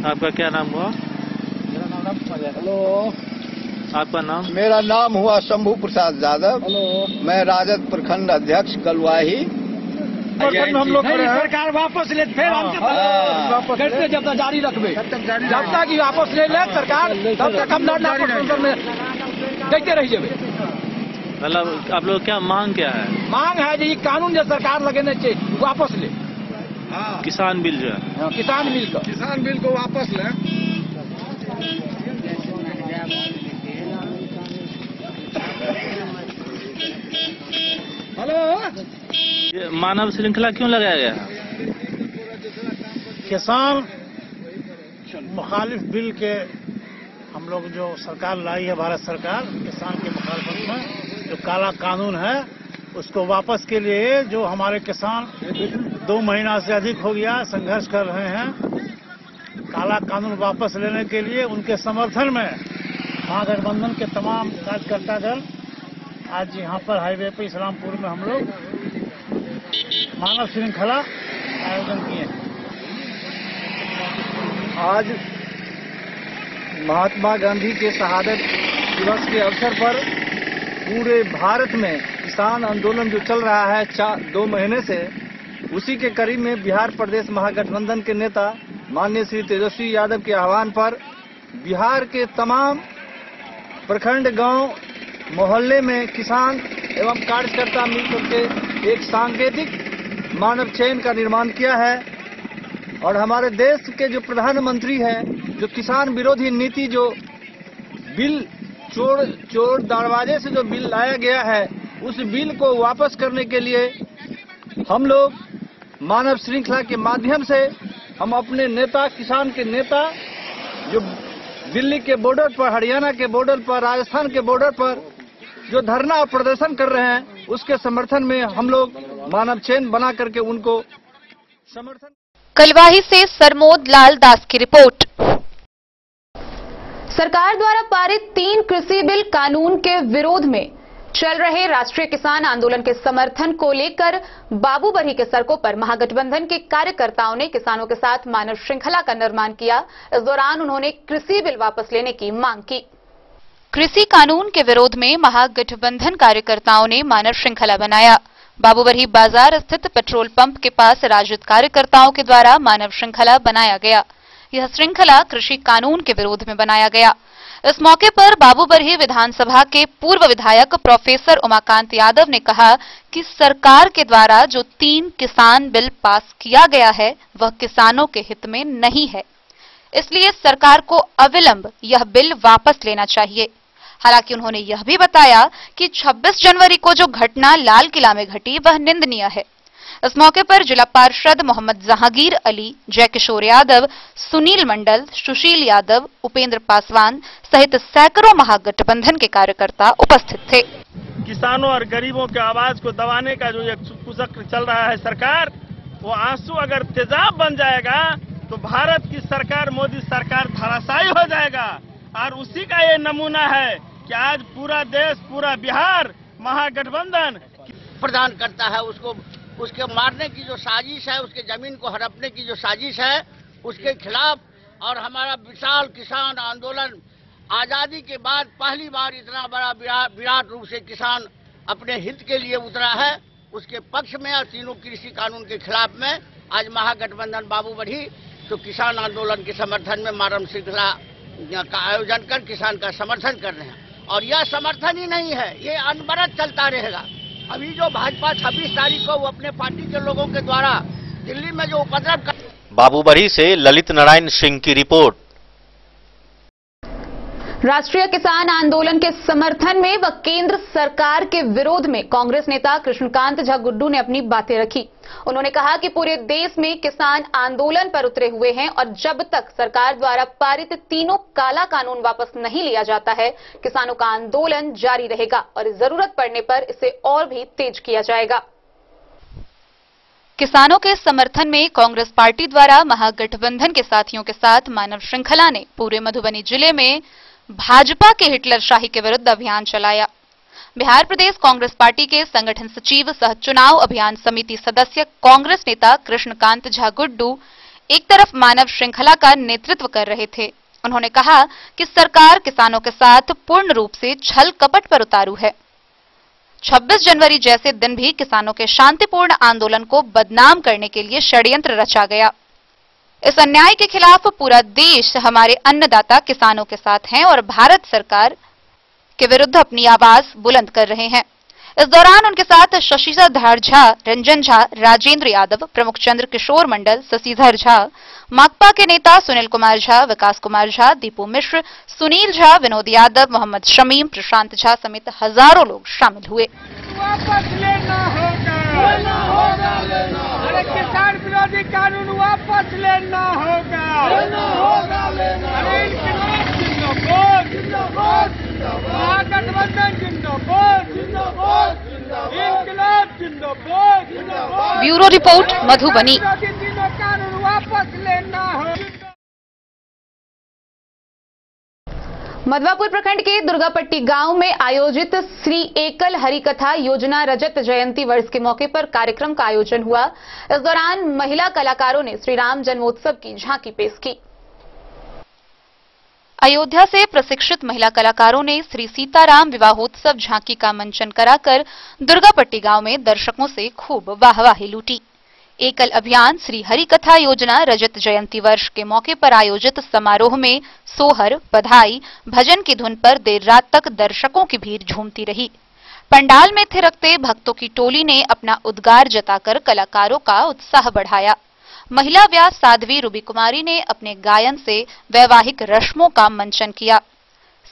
आपका क्या नाम हुआ? मेरा नाम हेलो। आपका नाम? मेरा नाम हुआ शंभू प्रसाद यादव। मैं राजद प्रखंड अध्यक्ष कलवाही। हम लोग सरकार वापस ले, फिर हम कैसे जब तक जारी रखबे, जब तक वापस ले ले सरकार, तब तक हम देखते रह जाए। मतलब आप लोग क्या मांग क्या है? मांग है जी कानून जो सरकार लगेने चाहिए वापस ले। किसान बिल जो है, किसान बिल को वापस ले। हेलो, ये मानव श्रृंखला क्यों लगाया गया है? किसान मुखालिफ बिल के हम लोग जो सरकार लाई है, भारत सरकार, किसान के मुखालिफत में जो काला कानून है उसको वापस के लिए जो हमारे किसान 2 महीना से अधिक हो गया संघर्ष कर रहे हैं, काला कानून वापस लेने के लिए उनके समर्थन में महागठबंधन के तमाम कार्यकर्ता दल आज यहाँ पर हाईवे पे इस्लामपुर में हम लोग मानव श्रृंखला आयोजन किए हैं। आज महात्मा गांधी के शहादत दिवस के अवसर पर पूरे भारत में किसान आंदोलन जो चल रहा है 2 महीने से, उसी के करीब में बिहार प्रदेश महागठबंधन के नेता माननीय श्री तेजस्वी यादव के आह्वान पर बिहार के तमाम प्रखंड, गांव, मोहल्ले में किसान एवं कार्यकर्ता मिलकर के एक सांकेतिक मानव चेन का निर्माण किया है। और हमारे देश के जो प्रधानमंत्री हैं, जो किसान विरोधी नीति, जो बिल चोर दरवाजे से जो बिल लाया गया है, उस बिल को वापस करने के लिए हम लोग मानव श्रृंखला के माध्यम से हम अपने नेता, किसान के नेता जो दिल्ली के बॉर्डर पर, हरियाणा के बॉर्डर पर, राजस्थान के बॉर्डर पर जो धरना और प्रदर्शन कर रहे हैं, उसके समर्थन में हम लोग मानव चेन बना करके उनको समर्थन। कलवाही से सरमोद लाल दास की रिपोर्ट। सरकार द्वारा पारित 3 कृषि बिल कानून के विरोध में चल रहे राष्ट्रीय किसान आंदोलन के समर्थन को लेकर बाबूबरही के सड़कों पर महागठबंधन के कार्यकर्ताओं ने किसानों के साथ मानव श्रृंखला का निर्माण किया। इस दौरान उन्होंने कृषि बिल वापस लेने की मांग की। कृषि कानून के विरोध में महागठबंधन कार्यकर्ताओं ने मानव श्रृंखला बनाया। बाबूबरही बाजार स्थित पेट्रोल पंप के पास राजद कार्यकर्ताओं के द्वारा मानव श्रृंखला बनाया गया। यह श्रृंखला कृषि कानून के विरोध में बनाया गया। इस मौके पर बाबूबरही विधानसभा के पूर्व विधायक प्रोफेसर उमाकांत यादव ने कहा कि सरकार के द्वारा जो 3 किसान बिल पास किया गया है वह किसानों के हित में नहीं है, इसलिए सरकार को अविलंब यह बिल वापस लेना चाहिए। हालांकि उन्होंने यह भी बताया कि 26 जनवरी को जो घटना लाल किला में घटी वह निंदनीय है। इस मौके पर जिला पार्षद मोहम्मद जहांगीर अली, जयकिशोर यादव, सुनील मंडल, सुशील यादव, उपेंद्र पासवान सहित सैकड़ों महागठबंधन के कार्यकर्ता उपस्थित थे। किसानों और गरीबों के आवाज को दबाने का जो एक कुचक्र चल रहा है सरकार, वो आंसू अगर तेजाब बन जाएगा तो भारत की सरकार, मोदी सरकार धराशायी हो जाएगा। और उसी का ये नमूना है कि आज पूरा देश, पूरा बिहार महागठबंधन प्रदान करता है। उसके मारने की जो साजिश है, उसके जमीन को हड़पने की जो साजिश है, उसके खिलाफ और हमारा विशाल किसान आंदोलन आजादी के बाद पहली बार इतना बड़ा विराट रूप से किसान अपने हित के लिए उतरा है। उसके पक्ष में और तीनों कृषि कानून के खिलाफ में आज महागठबंधन बाबूबरही तो किसान आंदोलन के समर्थन में मानव श्रृंखला का आयोजन कर किसान का समर्थन कर रहे हैं। और यह समर्थन ही नहीं है, ये अनवरत चलता रहेगा। अभी जो भाजपा 26 तारीख को वो अपने पार्टी के लोगों के द्वारा दिल्ली में जो उपद्रव कर। बाबूबरही से ललित नारायण सिंह की रिपोर्ट। राष्ट्रीय किसान आंदोलन के समर्थन में व केंद्र सरकार के विरोध में कांग्रेस नेता कृष्णकांत झा गुड्डू ने अपनी बातें रखी। उन्होंने कहा कि पूरे देश में किसान आंदोलन पर उतरे हुए हैं और जब तक सरकार द्वारा पारित 3 काला कानून वापस नहीं लिया जाता है, किसानों का आंदोलन जारी रहेगा और जरूरत पड़ने पर इसे और भी तेज किया जाएगा। किसानों के समर्थन में कांग्रेस पार्टी द्वारा महागठबंधन के साथियों के साथ मानव श्रृंखला ने पूरे मधुबनी जिले में भाजपा के हिटलरशाही के विरुद्ध अभियान चलाया। बिहार प्रदेश कांग्रेस पार्टी के संगठन सचिव सह चुनाव अभियान समिति सदस्य कांग्रेस नेता कृष्णकांत झा गुड्डू एक तरफ मानव श्रृंखला का नेतृत्व कर रहे थे। उन्होंने कहा कि सरकार किसानों के साथ पूर्ण रूप से छल कपट पर उतारू है। 26 जनवरी जैसे दिन भी किसानों के शांतिपूर्ण आंदोलन को बदनाम करने के लिए षड्यंत्र रचा गया। इस अन्याय के खिलाफ पूरा देश हमारे अन्नदाता किसानों के साथ है और भारत सरकार के विरुद्ध अपनी आवाज बुलंद कर रहे हैं। इस दौरान उनके साथ शशिधर झा, रंजन झा, राजेंद्र यादव, प्रमुख चंद्र किशोर मंडल, शशिधर झा, माकपा के नेता सुनील कुमार झा, विकास कुमार झा, दीपू मिश्र, सुनील झा, विनोद यादव, मोहम्मद शमीम, प्रशांत झा समेत हजारों लोग शामिल हुए। वापस लेना होगा, अरे किसान विरोधी कानून वापस लेना होगा, अरे महागठबंधन जिंदाबाद, इंकलाब जिंदाबाद। Bureau report Madhubani. कानून वापस लेना होगा। मधवापुर प्रखंड के दुर्गापट्टी गांव में आयोजित श्री एकल हरिकथा योजना रजत जयंती वर्ष के मौके पर कार्यक्रम का आयोजन हुआ। इस दौरान महिला कलाकारों ने श्री राम जन्मोत्सव की झांकी पेश की। अयोध्या से प्रशिक्षित महिला कलाकारों ने श्री सीताराम विवाहोत्सव झांकी का मंचन कराकर दुर्गापट्टी गांव में दर्शकों से खूब वाहवाही लूटी। एकल अभियान श्री हरिकथा योजना रजत जयंती वर्ष के मौके पर आयोजित समारोह में सोहर, बधाई, भजन की धुन पर देर रात तक दर्शकों की भीड़ झूमती रही। पंडाल में थिरकते भक्तों की टोली ने अपना उद्गार जताकर कलाकारों का उत्साह बढ़ाया। महिला व्यास साध्वी रूबी कुमारी ने अपने गायन से वैवाहिक रस्मों का मंचन किया।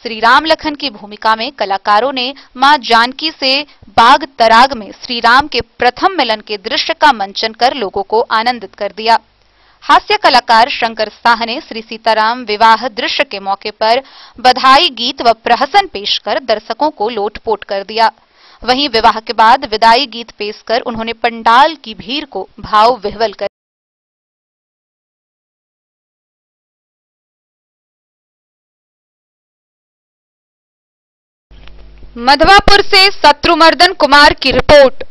श्री राम लखन की भूमिका में कलाकारों ने मां जानकी से बाग तराग में श्री राम के प्रथम मिलन के दृश्य का मंचन कर लोगों को आनंदित कर दिया। हास्य कलाकार शंकर साह ने श्री सीताराम विवाह दृश्य के मौके पर बधाई गीत व प्रहसन पेश कर दर्शकों को लोटपोट कर दिया। वहीं विवाह के बाद विदाई गीत पेश कर उन्होंने पंडाल की भीड़ को भाव विह्वल कर मधवापुर से शत्रुमर्दन कुमार की रिपोर्ट।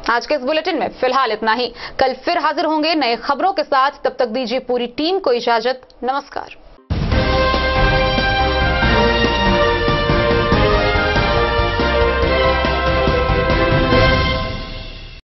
आज के इस बुलेटिन में फिलहाल इतना ही। कल फिर हाजिर होंगे नए खबरों के साथ। तब तक दीजिए पूरी टीम को इजाजत। नमस्कार।